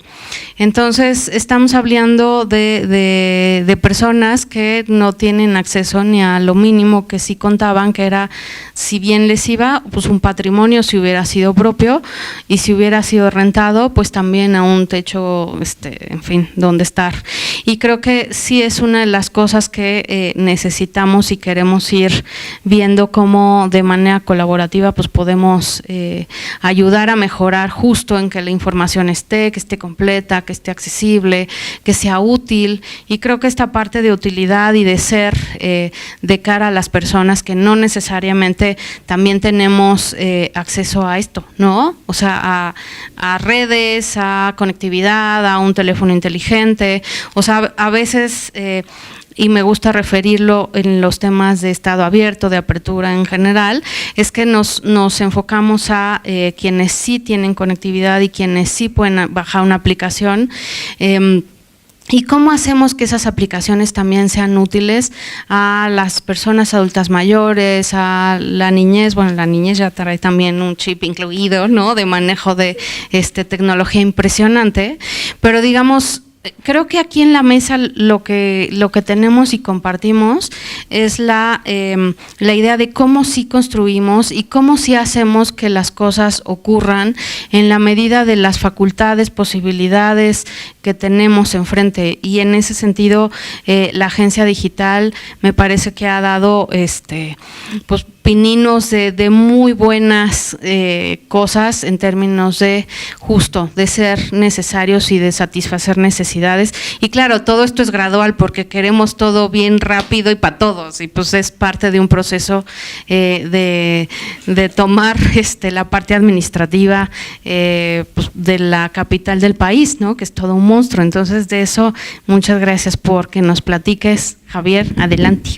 Entonces, estamos hablando de personas que no tienen acceso ni a lo mínimo que sí contaban, que era, si bien les iba, pues un patrimonio si hubiera sido propio, y si hubiera sido rentado, pues también a un techo, en fin, donde estar. Y creo que sí es una de las cosas que necesitamos y queremos ir viendo cómo de manera colaborativa pues podemos ayudar a mejorar justo en que la información que esté completa, que esté accesible, que sea útil, y creo que esta parte de utilidad y de ser de cara a las personas que no necesariamente también tenemos acceso a esto, ¿no? O sea, a redes, a conectividad, a un teléfono inteligente, o sea, a veces y me gusta referirlo en los temas de estado abierto, de apertura en general, es que nos enfocamos a quienes sí tienen conectividad y quienes sí pueden bajar una aplicación. ¿Y cómo hacemos que esas aplicaciones también sean útiles a las personas adultas mayores, a la niñez? Bueno, la niñez ya trae también un chip incluido, ¿no?, de manejo de tecnología impresionante, pero digamos, creo que aquí en la mesa lo que tenemos y compartimos es la idea de cómo sí construimos y cómo sí hacemos que las cosas ocurran en la medida de las facultades, posibilidades que tenemos enfrente, y en ese sentido la agencia digital me parece que ha dado pues pininos de muy buenas cosas en términos de justo de ser necesarios y de satisfacer necesidades. Y claro, todo esto es gradual porque queremos todo bien rápido y para todos, y pues es parte de un proceso de tomar la parte administrativa pues de la capital del país, ¿no?, que es todo un monstruo. Entonces, de eso, muchas gracias por que nos platiques, Javier, adelante.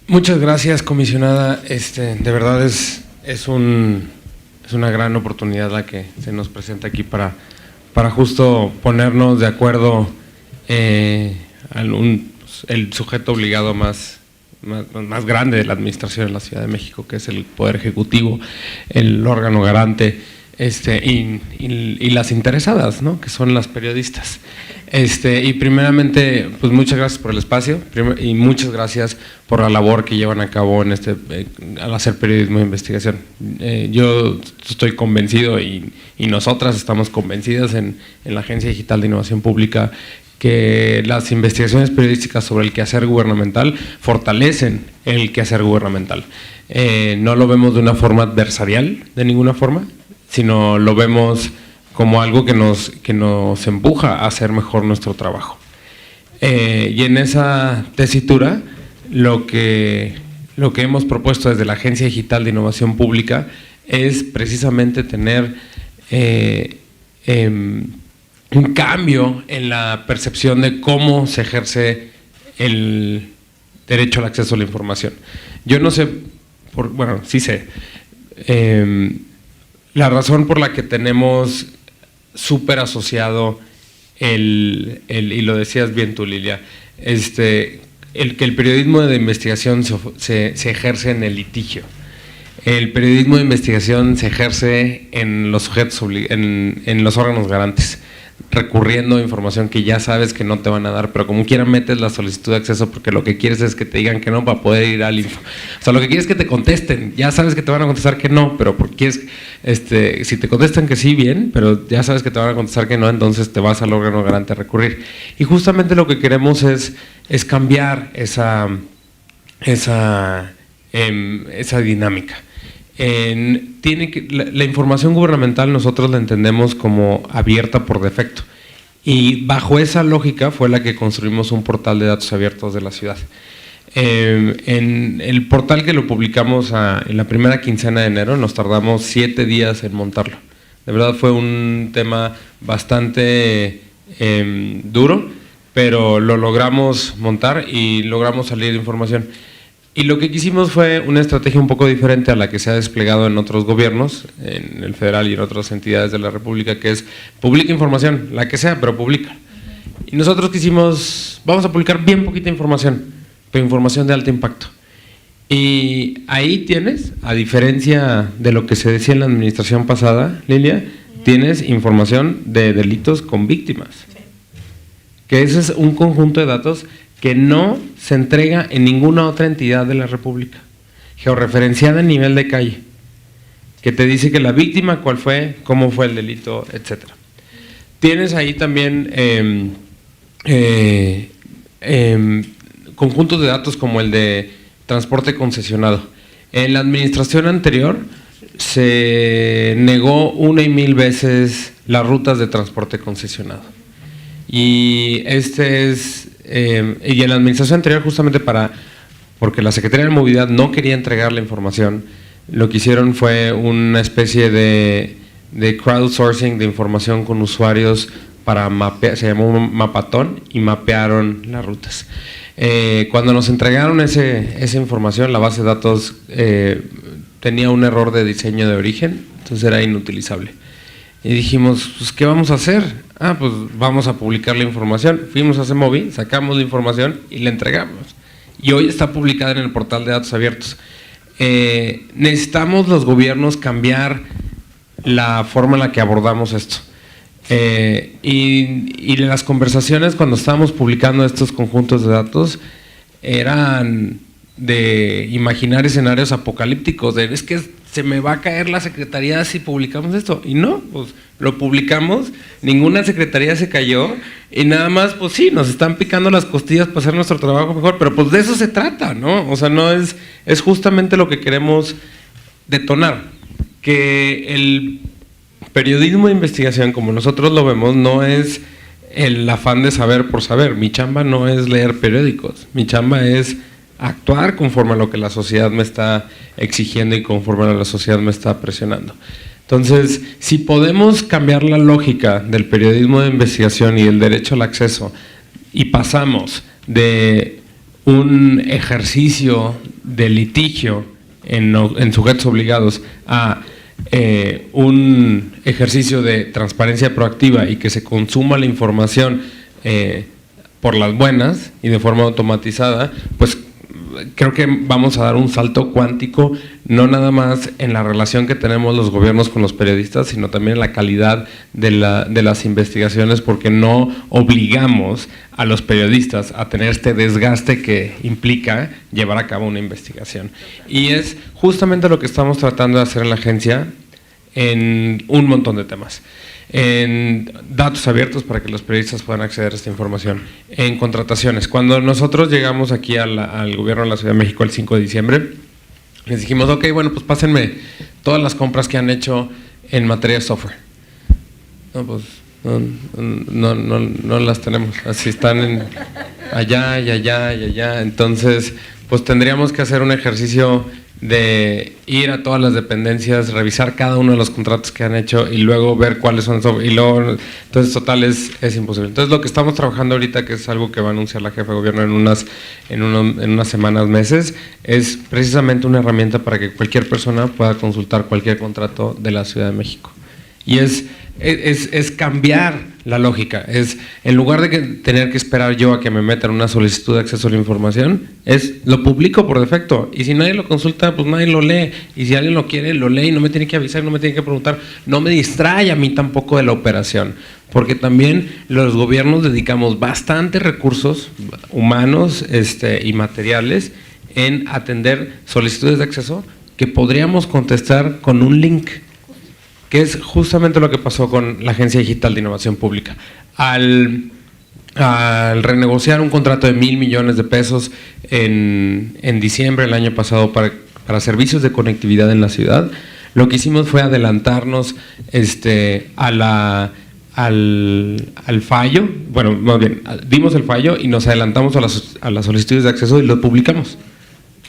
Muchas gracias, comisionada. De verdad es una gran oportunidad la que se nos presenta aquí para justo ponernos de acuerdo el sujeto obligado más grande de la administración en la Ciudad de México, que es el Poder Ejecutivo, el órgano garante, y las interesadas, ¿no?, que son las periodistas. Y primeramente, pues muchas gracias por el espacio y muchas gracias por la labor que llevan a cabo en al hacer periodismo de investigación. Yo estoy convencido y nosotras estamos convencidas en la Agencia Digital de Innovación Pública que las investigaciones periodísticas sobre el quehacer gubernamental fortalecen el quehacer gubernamental. No lo vemos de una forma adversarial, de ninguna forma, sino lo vemos como algo que nos empuja a hacer mejor nuestro trabajo. Y en esa tesitura, lo que hemos propuesto desde la Agencia Digital de Innovación Pública es precisamente tener un cambio en la percepción de cómo se ejerce el derecho al acceso a la información. Yo no sé, bueno, sí sé, la razón por la que tenemos súper asociado y lo decías bien tú, Lilia, que el periodismo de investigación se ejerce en el litigio. El periodismo de investigación se ejerce en los sujetos, en los órganos garantes, recurriendo a información que ya sabes que no te van a dar, pero como quiera metes la solicitud de acceso porque lo que quieres es que te digan que no para poder ir al info. O sea, lo que quieres es que te contesten, ya sabes que te van a contestar que no, pero porque quieres, si te contestan que sí, bien, pero ya sabes que te van a contestar que no, entonces te vas al órgano garante a recurrir. Y justamente lo que queremos es cambiar esa dinámica. La información gubernamental nosotros la entendemos como abierta por defecto, y bajo esa lógica fue la que construimos un portal de datos abiertos de la ciudad. En el portal, que lo publicamos en la primera quincena de enero, nos tardamos 7 días en montarlo. De verdad fue un tema bastante duro, pero lo logramos montar y logramos salir información. Y lo que quisimos fue una estrategia un poco diferente a la que se ha desplegado en otros gobiernos, en el federal y en otras entidades de la República, que es publica información, la que sea, pero publica. Y nosotros quisimos, vamos a publicar bien poquita información, pero información de alto impacto. Y ahí tienes, a diferencia de lo que se decía en la administración pasada, Lilia, tienes información de delitos con víctimas. Que ese es un conjunto de datos que no se entrega en ninguna otra entidad de la República, georreferenciada a nivel de calle, que te dice que la víctima, cuál fue, cómo fue el delito, etcétera. Tienes ahí también conjuntos de datos como el de transporte concesionado. En la administración anterior se negó 1 y 1000 veces las rutas de transporte concesionado. Y y en la administración anterior, justamente porque la Secretaría de Movilidad no quería entregar la información, lo que hicieron fue una especie de crowdsourcing de información con usuarios para mapear, se llamó un mapatón, y mapearon las rutas. Cuando nos entregaron esa información, la base de datos tenía un error de diseño de origen, entonces era inutilizable. Y dijimos, pues, ¿qué vamos a hacer? Pues vamos a publicar la información. Fuimos a CEMOVI, sacamos la información y la entregamos. Y hoy está publicada en el portal de datos abiertos. Necesitamos los gobiernos cambiar la forma en la que abordamos esto. Y las conversaciones cuando estábamos publicando estos conjuntos de datos eran de imaginar escenarios apocalípticos, es que se me va a caer la secretaría si publicamos esto, y no, pues lo publicamos, ninguna secretaría se cayó, y nada más, pues sí, nos están picando las costillas para hacer nuestro trabajo mejor, pero pues de eso se trata, ¿no? O sea, no es justamente lo que queremos detonar, que el periodismo de investigación, como nosotros lo vemos, no es el afán de saber por saber. Mi chamba no es leer periódicos, mi chamba es actuar conforme a lo que la sociedad me está exigiendo y conforme a lo que la sociedad me está presionando. Entonces, si podemos cambiar la lógica del periodismo de investigación y el derecho al acceso, y pasamos de un ejercicio de litigio en sujetos obligados a un ejercicio de transparencia proactiva y que se consuma la información por las buenas y de forma automatizada, pues creo que vamos a dar un salto cuántico, no nada más en la relación que tenemos los gobiernos con los periodistas, sino también en la calidad de las investigaciones, porque no obligamos a los periodistas a tener este desgaste que implica llevar a cabo una investigación. Y es justamente lo que estamos tratando de hacer en la agencia en un montón de temas. En datos abiertos para que los periodistas puedan acceder a esta información, en contrataciones. Cuando nosotros llegamos aquí al gobierno de la Ciudad de México el 5 de diciembre, les dijimos, ok, bueno, pues pásenme todas las compras que han hecho en materia de software. No, pues no las tenemos, así están allá y allá y allá. Entonces, pues tendríamos que hacer un ejercicio de ir a todas las dependencias, revisar cada uno de los contratos que han hecho y luego ver cuáles son, y luego, entonces total es imposible. Entonces lo que estamos trabajando ahorita, que es algo que va a anunciar la jefa de gobierno en unas semanas, meses, es precisamente una herramienta para que cualquier persona pueda consultar cualquier contrato de la Ciudad de México. Y es cambiar la lógica, es en lugar de tener que esperar yo a que me metan una solicitud de acceso a la información, lo publico por defecto, y si nadie lo consulta, pues nadie lo lee, y si alguien lo quiere, lo lee y no me tiene que avisar, no me tiene que preguntar, no me distrae a mí tampoco de la operación, porque también los gobiernos dedicamos bastantes recursos humanos y materiales en atender solicitudes de acceso que podríamos contestar con un link, que es justamente lo que pasó con la Agencia Digital de Innovación Pública. Al renegociar un contrato de 1,000 millones de pesos en diciembre del año pasado para servicios de conectividad en la ciudad, lo que hicimos fue adelantarnos al fallo, bueno, más bien, dimos el fallo y nos adelantamos a las solicitudes de acceso y lo publicamos.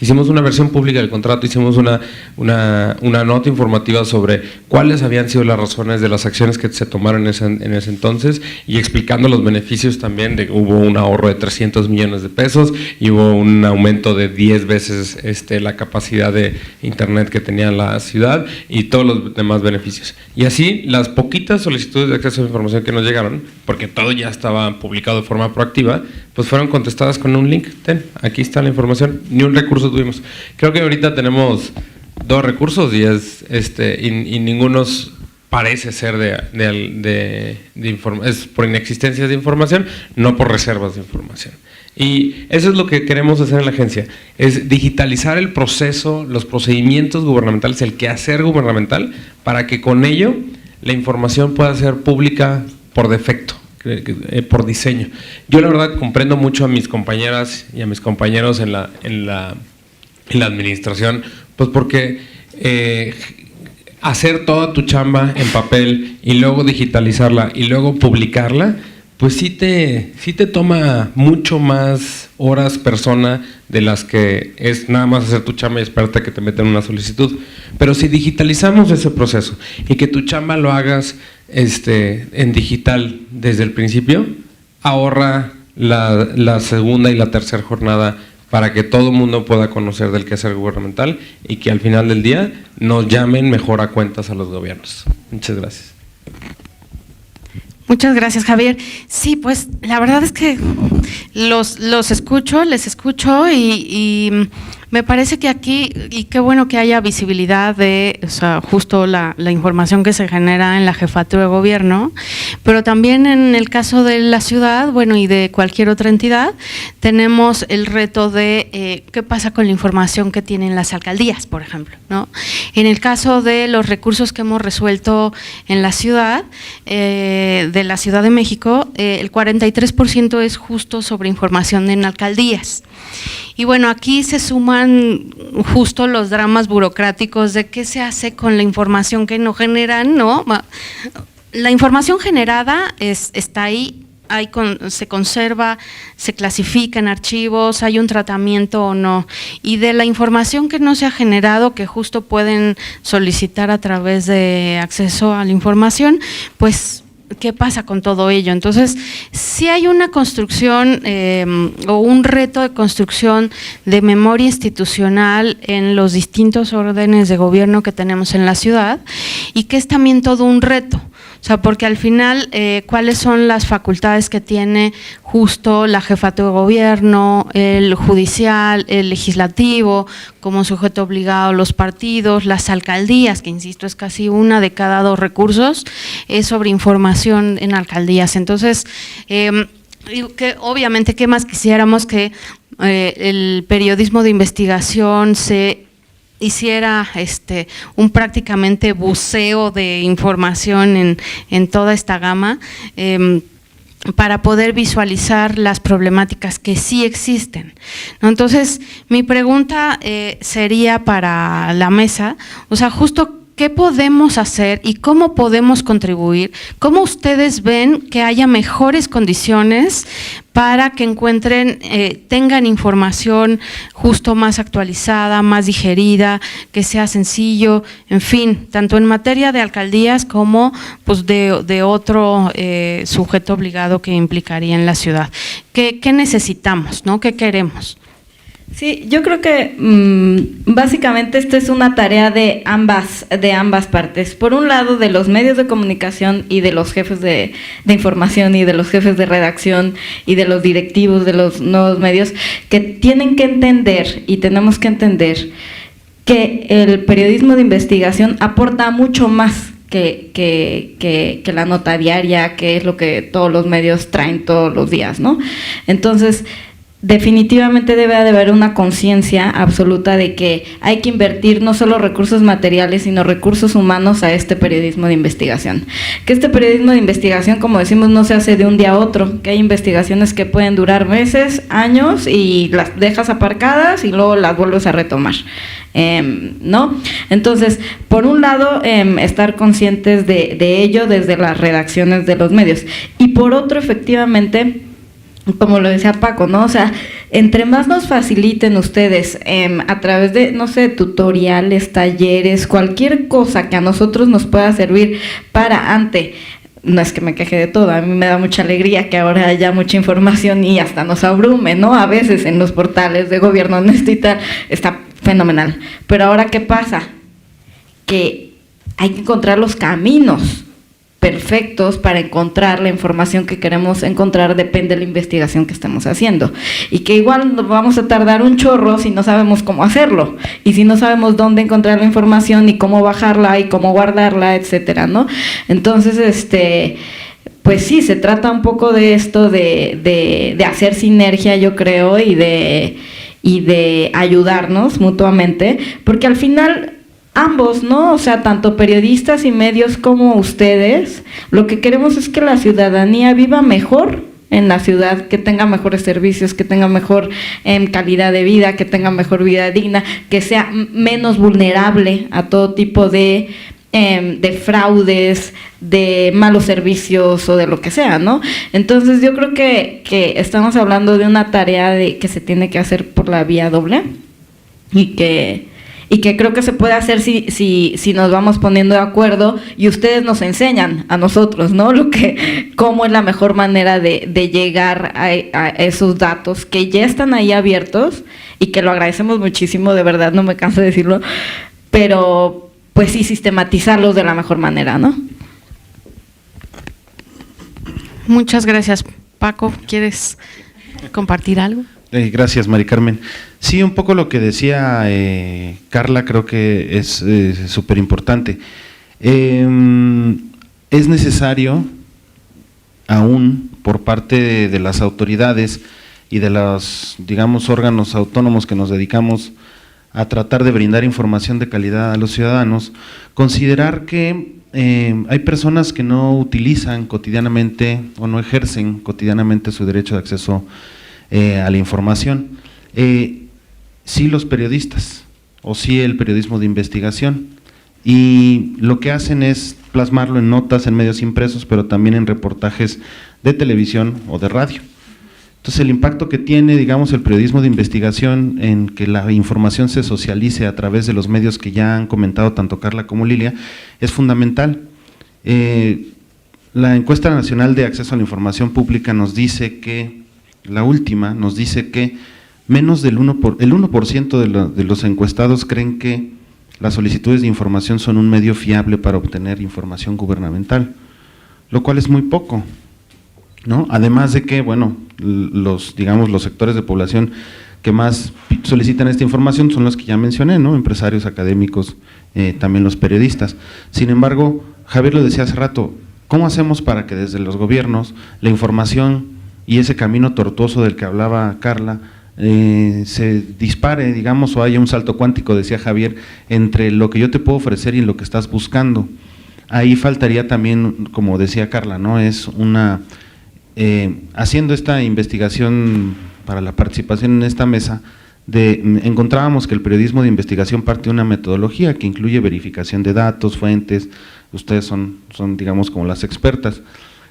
Hicimos una versión pública del contrato, hicimos una nota informativa sobre cuáles habían sido las razones de las acciones que se tomaron en ese entonces y explicando los beneficios también. Hubo un ahorro de 300 millones de pesos y hubo un aumento de 10 veces la capacidad de internet que tenía la ciudad y todos los demás beneficios. Y así las poquitas solicitudes de acceso a la información que nos llegaron, porque todo ya estaba publicado de forma proactiva, pues fueron contestadas con un link. Aquí está la información, ni un recurso tuvimos. Creo que ahorita tenemos 2 recursos y y ninguno parece ser es por inexistencias de información, no por reservas de información. Y eso es lo que queremos hacer en la agencia, es digitalizar el proceso, los procedimientos gubernamentales, el quehacer gubernamental, para que con ello la información pueda ser pública por defecto, por diseño. Yo la verdad comprendo mucho a mis compañeras y a mis compañeros en la administración, pues porque hacer toda tu chamba en papel y luego digitalizarla y luego publicarla, pues sí te toma mucho más horas persona de las que es nada más hacer tu chamba y esperarte a que te metan una solicitud. Pero si digitalizamos ese proceso y que tu chamba lo hagas en digital desde el principio, ahorra la segunda y la tercera jornada para que todo el mundo pueda conocer del quehacer gubernamental y que al final del día nos llamen mejor a cuentas a los gobiernos. Muchas gracias. Muchas gracias, Javier. Sí, pues la verdad es que les escucho y me parece que aquí, y qué bueno que haya visibilidad de, o sea, justo la información que se genera en la jefatura de gobierno, pero también en el caso de la ciudad, bueno, y de cualquier otra entidad, tenemos el reto de qué pasa con la información que tienen las alcaldías, por ejemplo, ¿no? En el caso de los recursos que hemos resuelto en la ciudad, de la Ciudad de México, el 43% es justo sobre información en alcaldías. Y bueno, aquí se suman justo los dramas burocráticos de qué se hace con la información que no generan, ¿no? La información generada está ahí, se conserva, se clasifica en archivos, hay un tratamiento o no. Y de la información que no se ha generado, que justo pueden solicitar a través de acceso a la información, pues ¿qué pasa con todo ello? Entonces, sí hay una construcción o un reto de construcción de memoria institucional en los distintos órdenes de gobierno que tenemos en la ciudad y que es también todo un reto. O sea, porque al final, ¿cuáles son las facultades que tiene justo la jefatura de gobierno, el judicial, el legislativo, como sujeto obligado, los partidos, las alcaldías, que insisto, es casi 1 de cada 2 recursos, es sobre información en alcaldías? Entonces, que obviamente, ¿qué más quisiéramos que el periodismo de investigación se hiciera un prácticamente buceo de información en toda esta gama para poder visualizar las problemáticas que sí existen, ¿no? Entonces, mi pregunta sería para la mesa, o sea, justo ¿qué podemos hacer y cómo podemos contribuir? ¿Cómo ustedes ven que haya mejores condiciones para que encuentren, tengan información justo más actualizada, más digerida, que sea sencillo, en fin, tanto en materia de alcaldías como pues de otro sujeto obligado que implicaría en la ciudad? ¿Qué necesitamos, ¿no? ¿Qué queremos? Sí, yo creo que básicamente esta es una tarea de ambas partes. Por un lado, de los medios de comunicación y de los jefes de información y de los jefes de redacción y de los directivos de los nuevos medios, que tienen que entender y tenemos que entender que el periodismo de investigación aporta mucho más que la nota diaria, que es lo que todos los medios traen todos los días, ¿no? Entonces, definitivamente debe de haber una conciencia absoluta de que hay que invertir no solo recursos materiales, sino recursos humanos a este periodismo de investigación. Que este periodismo de investigación, como decimos, no se hace de un día a otro, que hay investigaciones que pueden durar meses, años, y las dejas aparcadas y luego las vuelves a retomar, ¿no? Entonces, por un lado, estar conscientes de ello desde las redacciones de los medios, y por otro, efectivamente, como lo decía Paco, ¿no? O sea, entre más nos faciliten ustedes a través de, no sé, tutoriales, talleres, cualquier cosa que a nosotros nos pueda servir no es que me queje de todo, a mí me da mucha alegría que ahora haya mucha información y hasta nos abrume, ¿no? A veces en los portales de Gobierno Honesto y tal, está fenomenal. Pero ahora, ¿qué pasa? Que hay que encontrar los caminos perfectos para encontrar la información que queremos encontrar, depende de la investigación que estemos haciendo, y que igual nos vamos a tardar un chorro si no sabemos cómo hacerlo, y si no sabemos dónde encontrar la información y cómo bajarla y cómo guardarla, etcétera, ¿no? Entonces, pues sí, se trata un poco de esto de hacer sinergia, yo creo, y de ayudarnos mutuamente, porque al final ambos, ¿no? O sea, tanto periodistas y medios como ustedes, lo que queremos es que la ciudadanía viva mejor en la ciudad, que tenga mejores servicios, que tenga mejor calidad de vida, que tenga mejor vida digna, que sea menos vulnerable a todo tipo de fraudes, de malos servicios o de lo que sea, ¿no? Entonces yo creo que estamos hablando de una tarea que se tiene que hacer por la vía doble, y que creo que se puede hacer si nos vamos poniendo de acuerdo y ustedes nos enseñan a nosotros, ¿no? Cómo es la mejor manera de llegar a esos datos que ya están ahí abiertos, y que lo agradecemos muchísimo, de verdad, no me canso de decirlo, pero pues sí, sistematizarlos de la mejor manera, ¿no? Muchas gracias. Paco, ¿quieres compartir algo? Gracias, Mari Carmen. Sí, un poco lo que decía Carla, creo que es súper importante. Es necesario, aún por parte de las autoridades y de los, digamos, órganos autónomos que nos dedicamos a tratar de brindar información de calidad a los ciudadanos, considerar que hay personas que no utilizan cotidianamente o no ejercen cotidianamente su derecho de acceso a la información. Sí, los periodistas, o sí el periodismo de investigación, y lo que hacen es plasmarlo en notas, en medios impresos, pero también en reportajes de televisión o de radio. Entonces, el impacto que tiene, digamos, el periodismo de investigación en que la información se socialice a través de los medios que ya han comentado tanto Carla como Lilia, es fundamental. La encuesta nacional de acceso a la información pública nos dice que, la última, nos dice que menos del 1% de los encuestados creen que las solicitudes de información son un medio fiable para obtener información gubernamental, lo cual es muy poco, ¿no? Además de que, bueno, los sectores de población que más solicitan esta información son los que ya mencioné, ¿no? Empresarios, académicos, también los periodistas. Sin embargo, Javier lo decía hace rato, ¿cómo hacemos para que desde los gobiernos la información y ese camino tortuoso del que hablaba Carla se dispare, digamos, o haya un salto cuántico, decía Javier, entre lo que yo te puedo ofrecer y lo que estás buscando? Ahí faltaría también, como decía Carla, ¿no? Es haciendo esta investigación para la participación en esta mesa, encontrábamos que el periodismo de investigación parte de una metodología que incluye verificación de datos, fuentes. Ustedes son digamos como las expertas.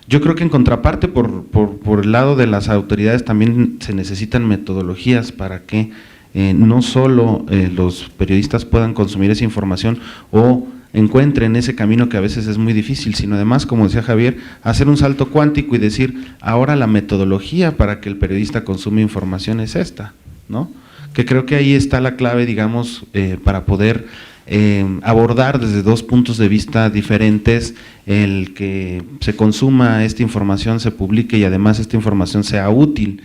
Yo creo que en contraparte por el lado de las autoridades también se necesitan metodologías para que no solo los periodistas puedan consumir esa información o encuentren ese camino que a veces es muy difícil, sino además, como decía Javier, hacer un salto cuántico y decir, ahora la metodología para que el periodista consuma información es esta, ¿no? Que creo que ahí está la clave, digamos, para poder abordar desde dos puntos de vista diferentes el que se consuma esta información, se publique y además esta información sea útil.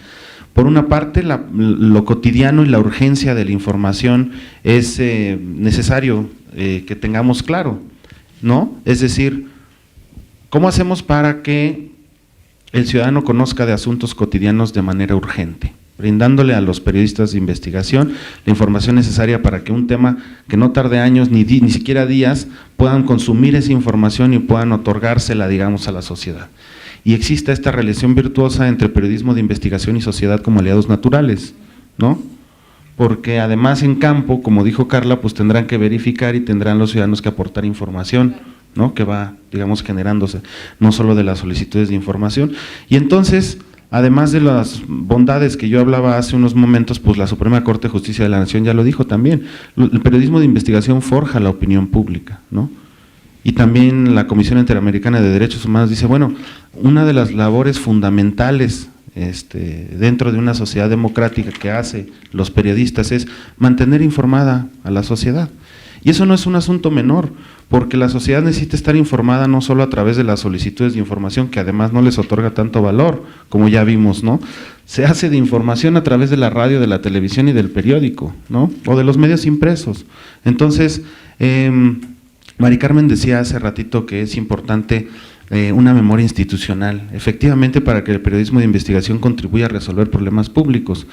Por una parte, lo cotidiano y la urgencia de la información es necesario que tengamos claro, ¿no? Es decir, ¿cómo hacemos para que el ciudadano conozca de asuntos cotidianos de manera urgente? Brindándole a los periodistas de investigación la información necesaria para que un tema que no tarde años ni siquiera días puedan consumir esa información y puedan otorgársela, digamos, a la sociedad. Y exista esta relación virtuosa entre periodismo de investigación y sociedad como aliados naturales, ¿no? Porque además en campo, como dijo Carla, pues tendrán que verificar y tendrán los ciudadanos que aportar información, ¿no? Que va, digamos, generándose, no solo de las solicitudes de información. Y entonces, además de las bondades que yo hablaba hace unos momentos, pues la Suprema Corte de Justicia de la Nación ya lo dijo también, el periodismo de investigación forja la opinión pública, ¿no? Y también la Comisión Interamericana de Derechos Humanos dice, bueno, una de las labores fundamentales dentro de una sociedad democrática que hace los periodistas es mantener informada a la sociedad. Y eso no es un asunto menor, porque la sociedad necesita estar informada no solo a través de las solicitudes de información, que además no les otorga tanto valor, como ya vimos, ¿no? Se hace de información a través de la radio, de la televisión y del periódico, ¿no? O de los medios impresos. Entonces, Mari Carmen decía hace ratito que es importante una memoria institucional, efectivamente para que el periodismo de investigación contribuya a resolver problemas públicos,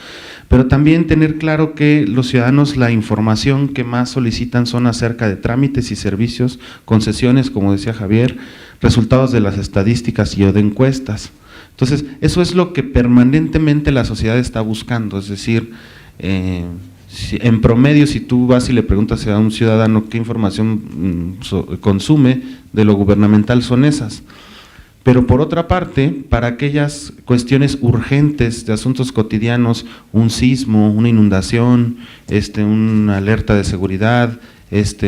pero también tener claro que los ciudadanos la información que más solicitan son acerca de trámites y servicios, concesiones, como decía Javier, resultados de las estadísticas y o de encuestas. Entonces, eso es lo que permanentemente la sociedad está buscando, es decir, en promedio, si tú vas y le preguntas a un ciudadano qué información consume de lo gubernamental, son esas. Pero por otra parte, para aquellas cuestiones urgentes de asuntos cotidianos, un sismo, una inundación, una alerta de seguridad,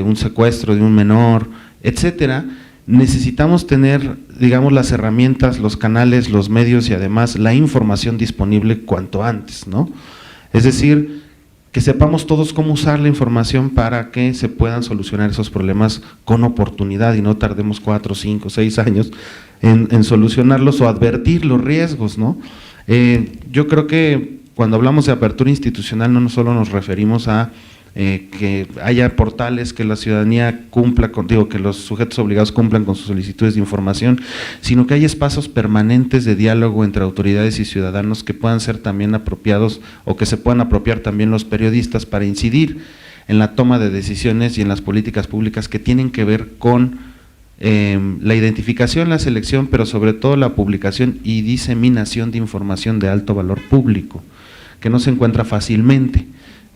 un secuestro de un menor, etcétera, necesitamos tener, digamos, las herramientas, los canales, los medios y además la información disponible cuanto antes, ¿no? Es decir, que sepamos todos cómo usar la información para que se puedan solucionar esos problemas con oportunidad y no tardemos 4, 5, 6 años en solucionarlos o advertir los riesgos, ¿no? Yo creo que cuando hablamos de apertura institucional no solo nos referimos a que haya portales, que la ciudadanía cumpla contigo, que los sujetos obligados cumplan con sus solicitudes de información, sino que haya espacios permanentes de diálogo entre autoridades y ciudadanos que puedan ser también apropiados o que se puedan apropiar también los periodistas para incidir en la toma de decisiones y en las políticas públicas que tienen que ver con la identificación, la selección, pero sobre todo la publicación y diseminación de información de alto valor público, que no se encuentra fácilmente.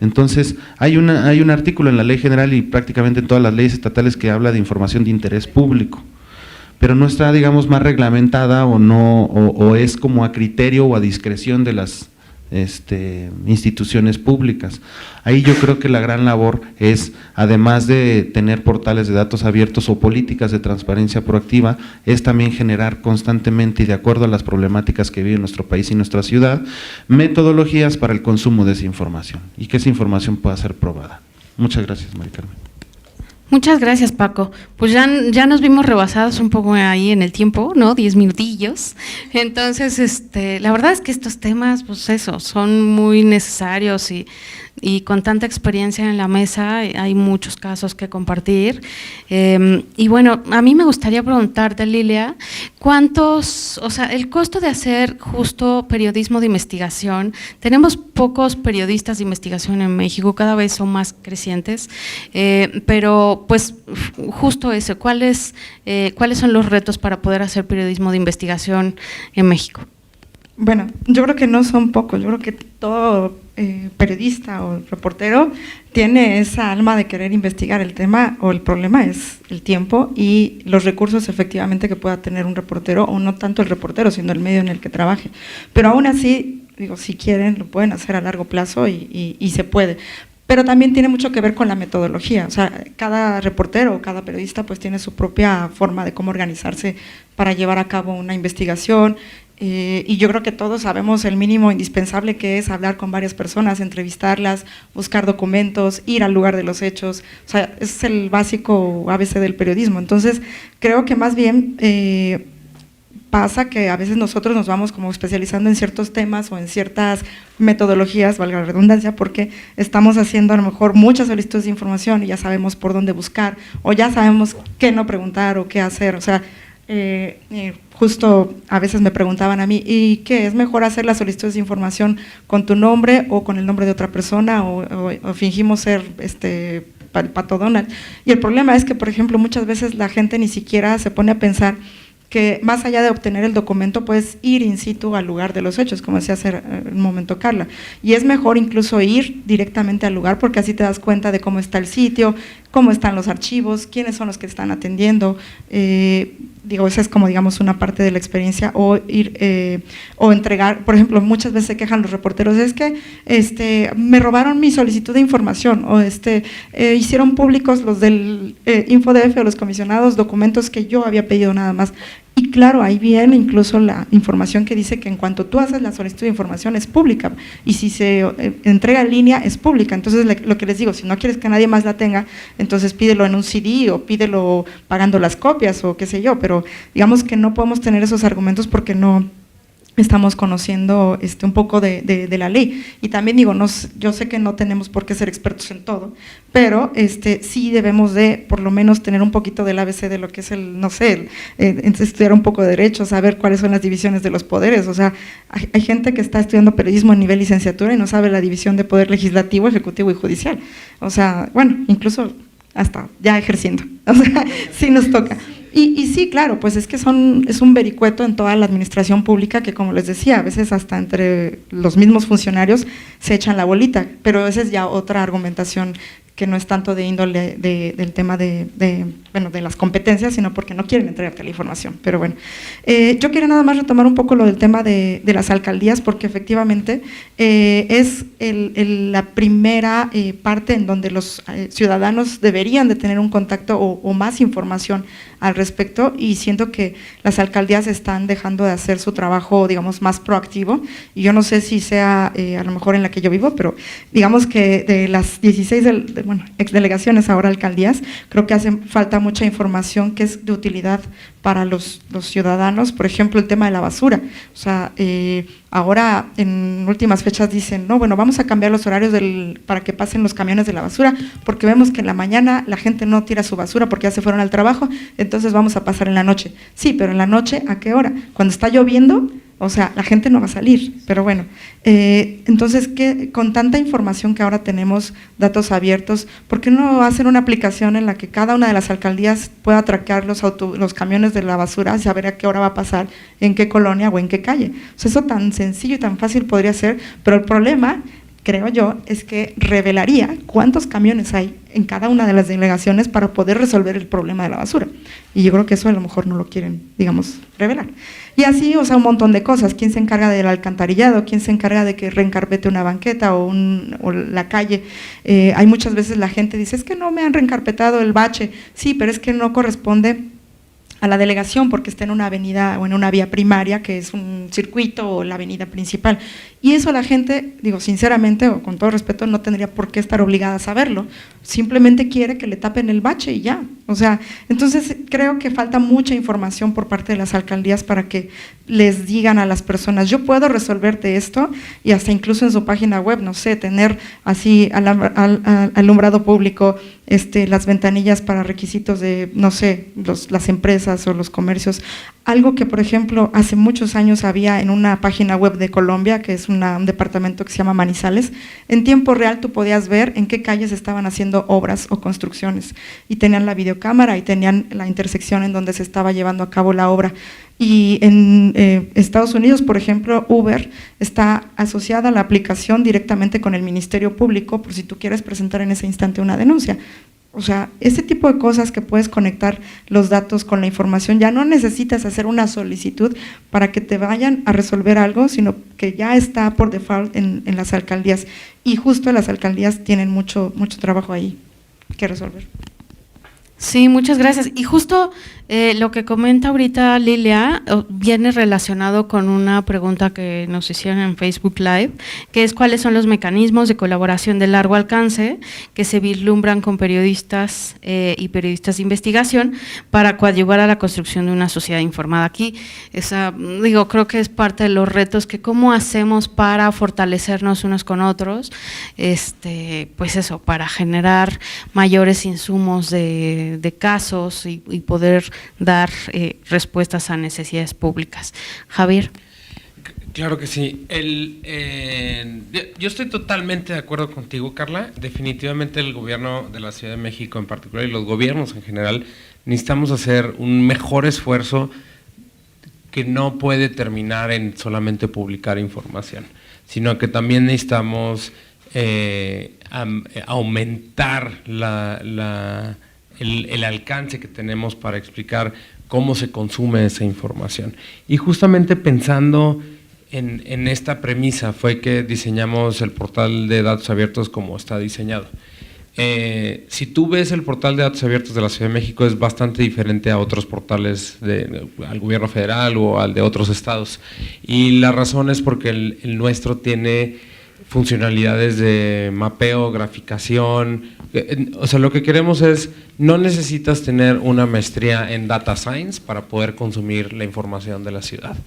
Entonces, hay un artículo en la Ley General y prácticamente en todas las leyes estatales que habla de información de interés público, pero no está, digamos, más reglamentada o no, o es como a criterio o a discreción de las instituciones públicas. Ahí yo creo que la gran labor es, además de tener portales de datos abiertos o políticas de transparencia proactiva, es también generar constantemente y de acuerdo a las problemáticas que vive nuestro país y nuestra ciudad, metodologías para el consumo de esa información y que esa información pueda ser probada. Muchas gracias, Mari Carmen. Muchas gracias, Paco. Pues ya nos vimos rebasados un poco ahí en el tiempo, ¿no? 10 minutillos. Entonces, la verdad es que estos temas, pues eso, son muy necesarios y con tanta experiencia en la mesa hay muchos casos que compartir. Y bueno, a mí me gustaría preguntarte, Lilia, el costo de hacer justo periodismo de investigación, tenemos pocos periodistas de investigación en México, cada vez son más crecientes, pero pues justo eso, ¿cuáles son los retos para poder hacer periodismo de investigación en México? Bueno, yo creo que no son pocos, yo creo que todo periodista o reportero tiene esa alma de querer investigar el tema, o el problema es el tiempo y los recursos efectivamente que pueda tener un reportero, o no tanto el reportero, sino el medio en el que trabaje. Pero aún así, digo, si quieren, lo pueden hacer a largo plazo y se puede. Pero también tiene mucho que ver con la metodología, o sea, cada reportero o cada periodista pues tiene su propia forma de cómo organizarse para llevar a cabo una investigación, y yo creo que todos sabemos el mínimo indispensable que es hablar con varias personas, entrevistarlas, buscar documentos, ir al lugar de los hechos, o sea, es el básico ABC del periodismo. Entonces, creo que más bien pasa que a veces nosotros nos vamos como especializando en ciertos temas o en ciertas metodologías, valga la redundancia, porque estamos haciendo a lo mejor muchas solicitudes de información y ya sabemos por dónde buscar, o ya sabemos qué no preguntar o qué hacer, o sea, justo a veces me preguntaban a mí, ¿y qué es mejor hacer las solicitudes de información con tu nombre o con el nombre de otra persona, o fingimos ser el Pato Donald? Y el problema es que, por ejemplo, muchas veces la gente ni siquiera se pone a pensar que más allá de obtener el documento, puedes ir in situ al lugar de los hechos, como decía hace un momento Carla, y es mejor incluso ir directamente al lugar, porque así te das cuenta de cómo está el sitio, cómo están los archivos, quiénes son los que están atendiendo, esa es como digamos una parte de la experiencia, o ir o entregar, por ejemplo, muchas veces se quejan los reporteros, es que me robaron mi solicitud de información, o hicieron públicos los del InfoDF o los comisionados documentos que yo había pedido nada más. Y claro, ahí viene incluso la información que dice que en cuanto tú haces la solicitud de información es pública, y si se entrega en línea es pública. Entonces lo que les digo, si no quieres que nadie más la tenga, entonces pídelo en un CD o pídelo pagando las copias o qué sé yo, pero digamos que no podemos tener esos argumentos porque no estamos conociendo un poco de la ley. Y también digo, yo sé que no tenemos por qué ser expertos en todo, pero sí debemos de por lo menos tener un poquito del ABC de lo que es estudiar un poco de derecho, saber cuáles son las divisiones de los poderes. O sea, hay gente que está estudiando periodismo a nivel licenciatura y no sabe la división de poder legislativo, ejecutivo y judicial. O sea, bueno, incluso hasta ya ejerciendo, o sea, sí nos toca. Y sí, claro, pues es que es un vericueto en toda la administración pública que, como les decía, a veces hasta entre los mismos funcionarios se echan la bolita, pero esa es ya otra argumentación que no es tanto de índole del tema de las competencias, sino porque no quieren entregarte la información. Pero bueno, yo quería nada más retomar un poco lo del tema de las alcaldías, porque efectivamente es la primera parte en donde los ciudadanos deberían de tener un contacto o más información al respecto, y siento que las alcaldías están dejando de hacer su trabajo, digamos, más proactivo, y yo no sé si sea a lo mejor en la que yo vivo, pero digamos que de las 16 exdelegaciones, ahora alcaldías, creo que hace falta mucha información que es de utilidad para los ciudadanos. Por ejemplo, el tema de la basura, o sea, ahora en últimas fechas dicen, no, bueno, vamos a cambiar los horarios para que pasen los camiones de la basura, porque vemos que en la mañana la gente no tira su basura porque ya se fueron al trabajo, entonces vamos a pasar en la noche. Sí, pero en la noche, ¿a qué hora? Cuando está lloviendo, o sea, la gente no va a salir, pero bueno, entonces, con tanta información que ahora tenemos, datos abiertos, ¿por qué no hacer una aplicación en la que cada una de las alcaldías pueda traquear los camiones de la basura, saber a qué hora va a pasar, en qué colonia o en qué calle? O sea, eso tan sencillo y tan fácil podría ser, pero el problema, creo yo, es que revelaría cuántos camiones hay en cada una de las delegaciones para poder resolver el problema de la basura, y yo creo que eso a lo mejor no lo quieren, digamos, revelar. Y así, o sea, un montón de cosas. ¿Quién se encarga del alcantarillado? ¿Quién se encarga de que reencarpete una banqueta o la calle? Hay muchas veces la gente dice, es que no me han reencarpetado el bache. Sí, pero es que no corresponde a la delegación porque está en una avenida o en una vía primaria que es un circuito o la avenida principal, y eso la gente, digo sinceramente o con todo respeto, no tendría por qué estar obligada a saberlo, simplemente quiere que le tapen el bache y ya. O sea, entonces creo que falta mucha información por parte de las alcaldías para que les digan a las personas, yo puedo resolverte esto, y hasta incluso en su página web, no sé, tener así alumbrado público, las ventanillas para requisitos de, no sé, las empresas o los comercios. Algo que, por ejemplo, hace muchos años había en una página web de Colombia, que es un departamento que se llama Manizales, en tiempo real tú podías ver en qué calles estaban haciendo haciendo obras o construcciones, y tenían la videocámara y tenían la intersección en donde se estaba llevando a cabo la obra. Y en Estados Unidos, por ejemplo, Uber está asociada a la aplicación directamente con el Ministerio Público por si tú quieres presentar en ese instante una denuncia. O sea, ese tipo de cosas que puedes conectar los datos con la información, ya no necesitas hacer una solicitud para que te vayan a resolver algo, sino que ya está por default en las alcaldías, y justo las alcaldías tienen mucho trabajo ahí que resolver. Sí, muchas gracias. Y justo lo que comenta ahorita Lilia viene relacionado con una pregunta que nos hicieron en Facebook Live, que es cuáles son los mecanismos de colaboración de largo alcance que se vislumbran con periodistas y periodistas de investigación para coadyuvar a la construcción de una sociedad informada. Aquí, creo que es parte de los retos, que cómo hacemos para fortalecernos unos con otros, pues eso, para generar mayores insumos de casos y poder dar respuestas a necesidades públicas. Javier. Claro que sí. Yo estoy totalmente de acuerdo contigo, Carla. Definitivamente el gobierno de la Ciudad de México en particular y los gobiernos en general necesitamos hacer un mejor esfuerzo que no puede terminar en solamente publicar información, sino que también necesitamos aumentar el alcance que tenemos para explicar cómo se consume esa información. Y justamente pensando en esta premisa fue que diseñamos el portal de datos abiertos como está diseñado. Si tú ves el portal de datos abiertos de la Ciudad de México, es bastante diferente a otros portales al gobierno federal o al de otros estados. Y la razón es porque el nuestro tiene funcionalidades de mapeo, graficación. O sea, lo que queremos es, no necesitas tener una maestría en data science para poder consumir la información de la ciudad.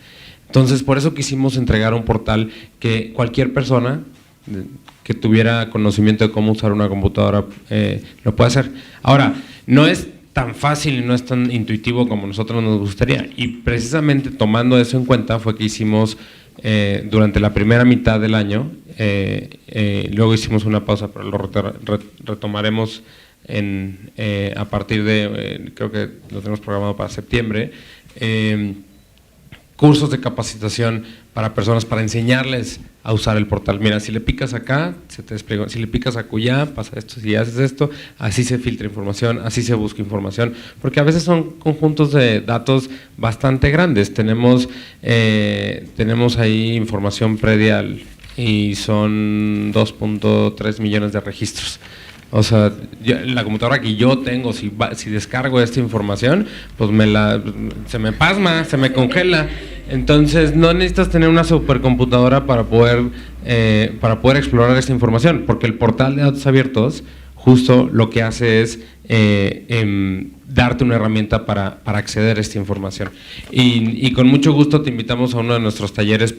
Entonces, por eso quisimos entregar un portal que cualquier persona que tuviera conocimiento de cómo usar una computadora lo puede hacer. Ahora, no es tan fácil y no es tan intuitivo como nosotros nos gustaría, y precisamente tomando eso en cuenta fue que hicimos durante la primera mitad del año, luego hicimos una pausa, pero lo retomaremos a partir de, creo que lo tenemos programado para septiembre, cursos de capacitación para personas, para enseñarles a usar el portal. Mira, si le picas acá, se te despliega; si le picas acullá, pasa esto; si haces esto, así se filtra información, así se busca información, porque a veces son conjuntos de datos bastante grandes. Tenemos ahí información predial y son 2.3 millones de registros. O sea, la computadora que yo tengo, si descargo esta información, pues se me pasma, se me congela. Entonces no necesitas tener una supercomputadora para poder explorar esta información, porque el portal de datos abiertos justo lo que hace es darte una herramienta para acceder a esta información. Y con mucho gusto te invitamos a uno de nuestros talleres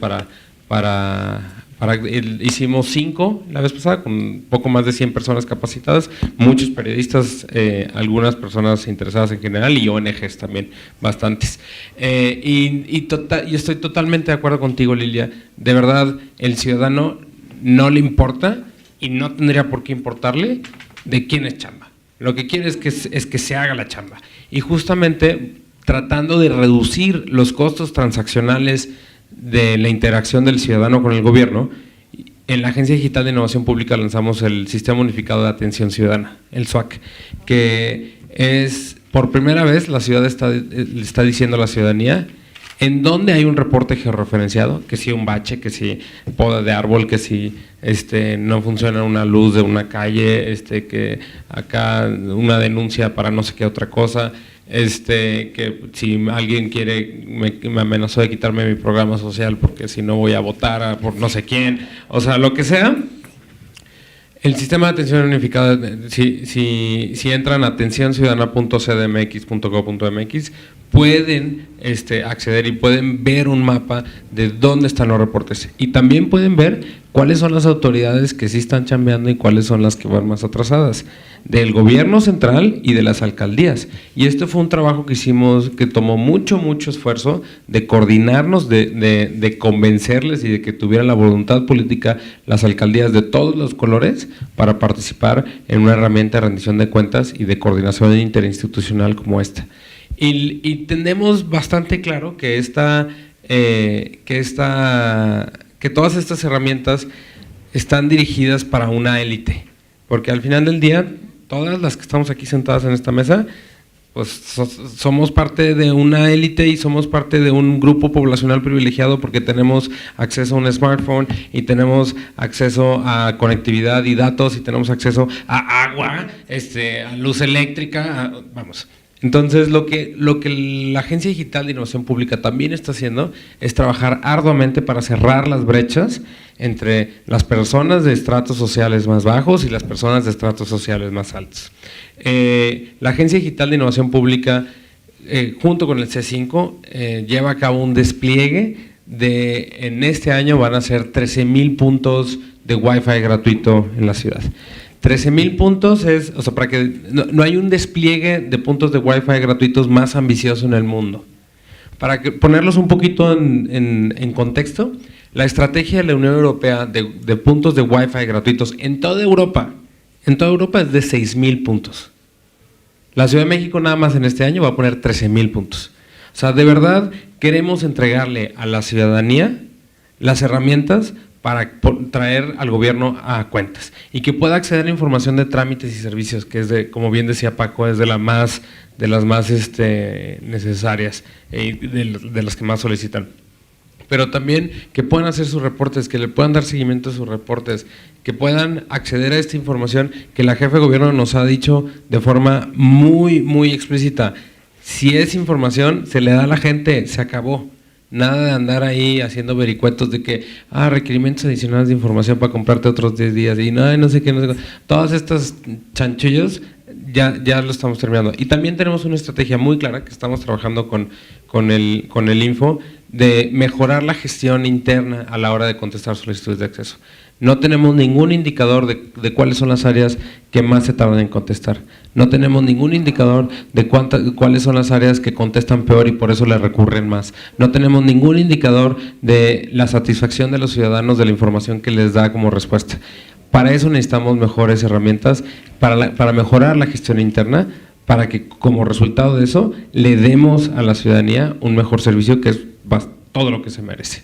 hicimos 5 la vez pasada, con poco más de 100 personas capacitadas, muchos periodistas, algunas personas interesadas en general, y ONGs también, bastantes. Y estoy totalmente de acuerdo contigo, Lilia. De verdad, el ciudadano no le importa, y no tendría por qué importarle, de quién es chamba. Lo que quiere es que se haga la chamba. Y justamente tratando de reducir los costos transaccionales de la interacción del ciudadano con el gobierno, en la Agencia Digital de Innovación Pública lanzamos el Sistema Unificado de Atención Ciudadana, el SUAC, que es, por primera vez, la ciudad está diciendo a la ciudadanía en dónde hay un reporte georreferenciado, que si un bache, que si poda de árbol, que si no funciona una luz de una calle, que acá una denuncia para no sé qué otra cosa, que si alguien me amenazó de quitarme mi programa social porque si no voy a votar por no sé quién, o sea, lo que sea. El sistema de atención unificada, si entran a atencionciudadana.cdmx.gov.mx, pueden acceder y pueden ver un mapa de dónde están los reportes, y también pueden ver cuáles son las autoridades que sí están chambeando y cuáles son las que van más atrasadas, del gobierno central y de las alcaldías. Y este fue un trabajo que hicimos, que tomó mucho esfuerzo de coordinarnos, de convencerles y de que tuvieran la voluntad política las alcaldías de todos los colores para participar en una herramienta de rendición de cuentas y de coordinación interinstitucional como esta. Y tenemos bastante claro que todas estas herramientas están dirigidas para una élite, porque al final del día, todas las que estamos aquí sentadas en esta mesa, pues somos parte de una élite y somos parte de un grupo poblacional privilegiado porque tenemos acceso a un smartphone y tenemos acceso a conectividad y datos y tenemos acceso a agua, a luz eléctrica, vamos. Entonces, lo que la Agencia Digital de Innovación Pública también está haciendo es trabajar arduamente para cerrar las brechas entre las personas de estratos sociales más bajos y las personas de estratos sociales más altos. La Agencia Digital de Innovación Pública, junto con el C5, lleva a cabo un despliegue en este año van a ser 13,000 puntos de Wi-Fi gratuito en la ciudad. 13,000 puntos para que no hay un despliegue de puntos de Wi-Fi gratuitos más ambicioso en el mundo. Para ponerlos un poquito en contexto, la estrategia de la Unión Europea de puntos de Wi-Fi gratuitos en toda Europa es de 6,000 puntos. La Ciudad de México nada más en este año va a poner 13,000 puntos. O sea, de verdad queremos entregarle a la ciudadanía las herramientas para traer al gobierno a cuentas y que pueda acceder a información de trámites y servicios, que es como bien decía Paco, es de las más necesarias y de las que más solicitan. Pero también que puedan hacer sus reportes, que le puedan dar seguimiento a sus reportes, que puedan acceder a esta información que la jefa de gobierno nos ha dicho de forma muy explícita. Si es información, se le da a la gente, se acabó. Nada de andar ahí haciendo vericuetos de que, requerimientos adicionales de información para comprarte otros 10 días y no sé qué. Todas estas chanchullos ya lo estamos terminando. Y también tenemos una estrategia muy clara que estamos trabajando con el Info de mejorar la gestión interna a la hora de contestar solicitudes de acceso. No tenemos ningún indicador de cuáles son las áreas que más se tardan en contestar. No tenemos ningún indicador de cuáles son las áreas que contestan peor y por eso le recurren más. No tenemos ningún indicador de la satisfacción de los ciudadanos de la información que les da como respuesta. Para eso necesitamos mejores herramientas, para mejorar la gestión interna, para que como resultado de eso le demos a la ciudadanía un mejor servicio que es todo lo que se merece.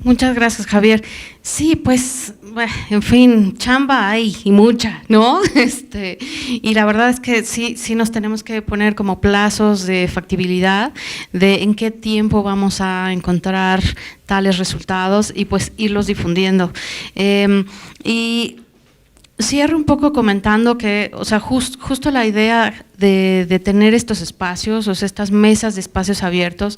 Muchas gracias, Javier. Sí, pues, en fin, chamba hay y mucha, ¿no? Y la verdad es que sí nos tenemos que poner como plazos de factibilidad, de en qué tiempo vamos a encontrar tales resultados y pues irlos difundiendo. Y cierro un poco comentando que, o sea, justo la idea de tener estos espacios, o sea, estas mesas de espacios abiertos,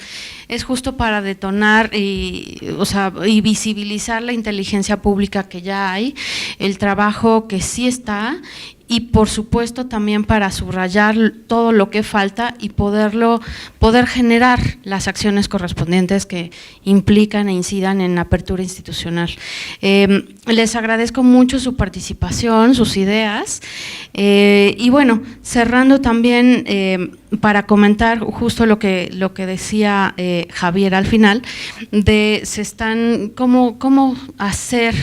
es justo para detonar y visibilizar la inteligencia pública que ya hay, el trabajo que sí está y por supuesto también para subrayar todo lo que falta y poder generar las acciones correspondientes que implican e incidan en la apertura institucional. Les agradezco mucho su participación, sus ideas y bueno, cerrando también para comentar justo lo que decía Javier al final, de cómo hacer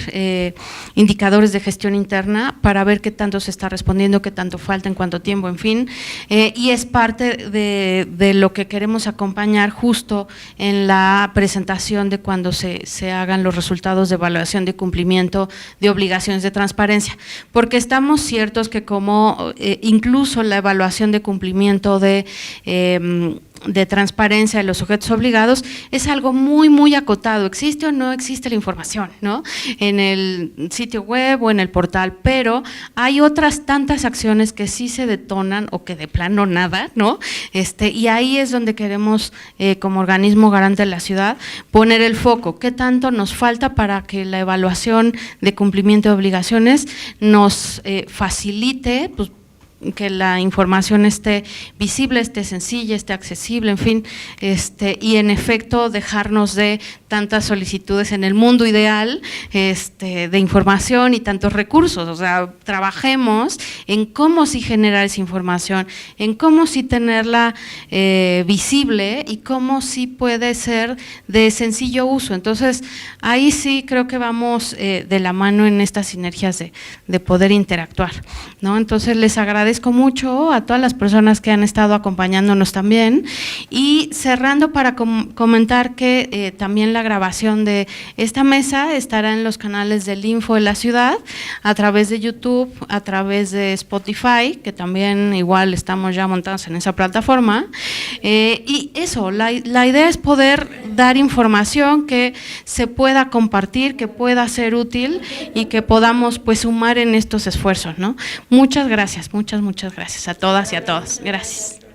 indicadores de gestión interna para ver qué tanto se está respondiendo, qué tanto falta, en cuánto tiempo, en fin, y es parte de lo que queremos acompañar justo en la presentación de cuando se hagan los resultados de evaluación de cumplimiento de obligaciones de transparencia, porque estamos ciertos que como incluso la evaluación de cumplimiento de transparencia de los sujetos obligados es algo muy acotado, existe o no existe la información, ¿no? En el sitio web o en el portal, pero hay otras tantas acciones que sí se detonan o que de plano nada, ¿no? Y ahí es donde queremos como organismo garante de la ciudad poner el foco, qué tanto nos falta para que la evaluación de cumplimiento de obligaciones nos facilite, pues, que la información esté visible, esté sencilla, esté accesible, en fin, y en efecto dejarnos de tantas solicitudes en el mundo ideal de información y tantos recursos. O sea, trabajemos en cómo sí generar esa información, en cómo sí tenerla visible y cómo sí puede ser de sencillo uso. Entonces, ahí sí creo que vamos de la mano en estas sinergias de poder interactuar, ¿no? Entonces, les agradezco mucho a todas las personas que han estado acompañándonos también, y cerrando para comentar que también la grabación de esta mesa estará en los canales del Info de la Ciudad, a través de YouTube, a través de Spotify, que también igual estamos ya montados en esa plataforma, y eso, la idea es poder dar información que se pueda compartir, que pueda ser útil y que podamos pues sumar en estos esfuerzos, ¿no? Muchas gracias a todas y a todos. Gracias.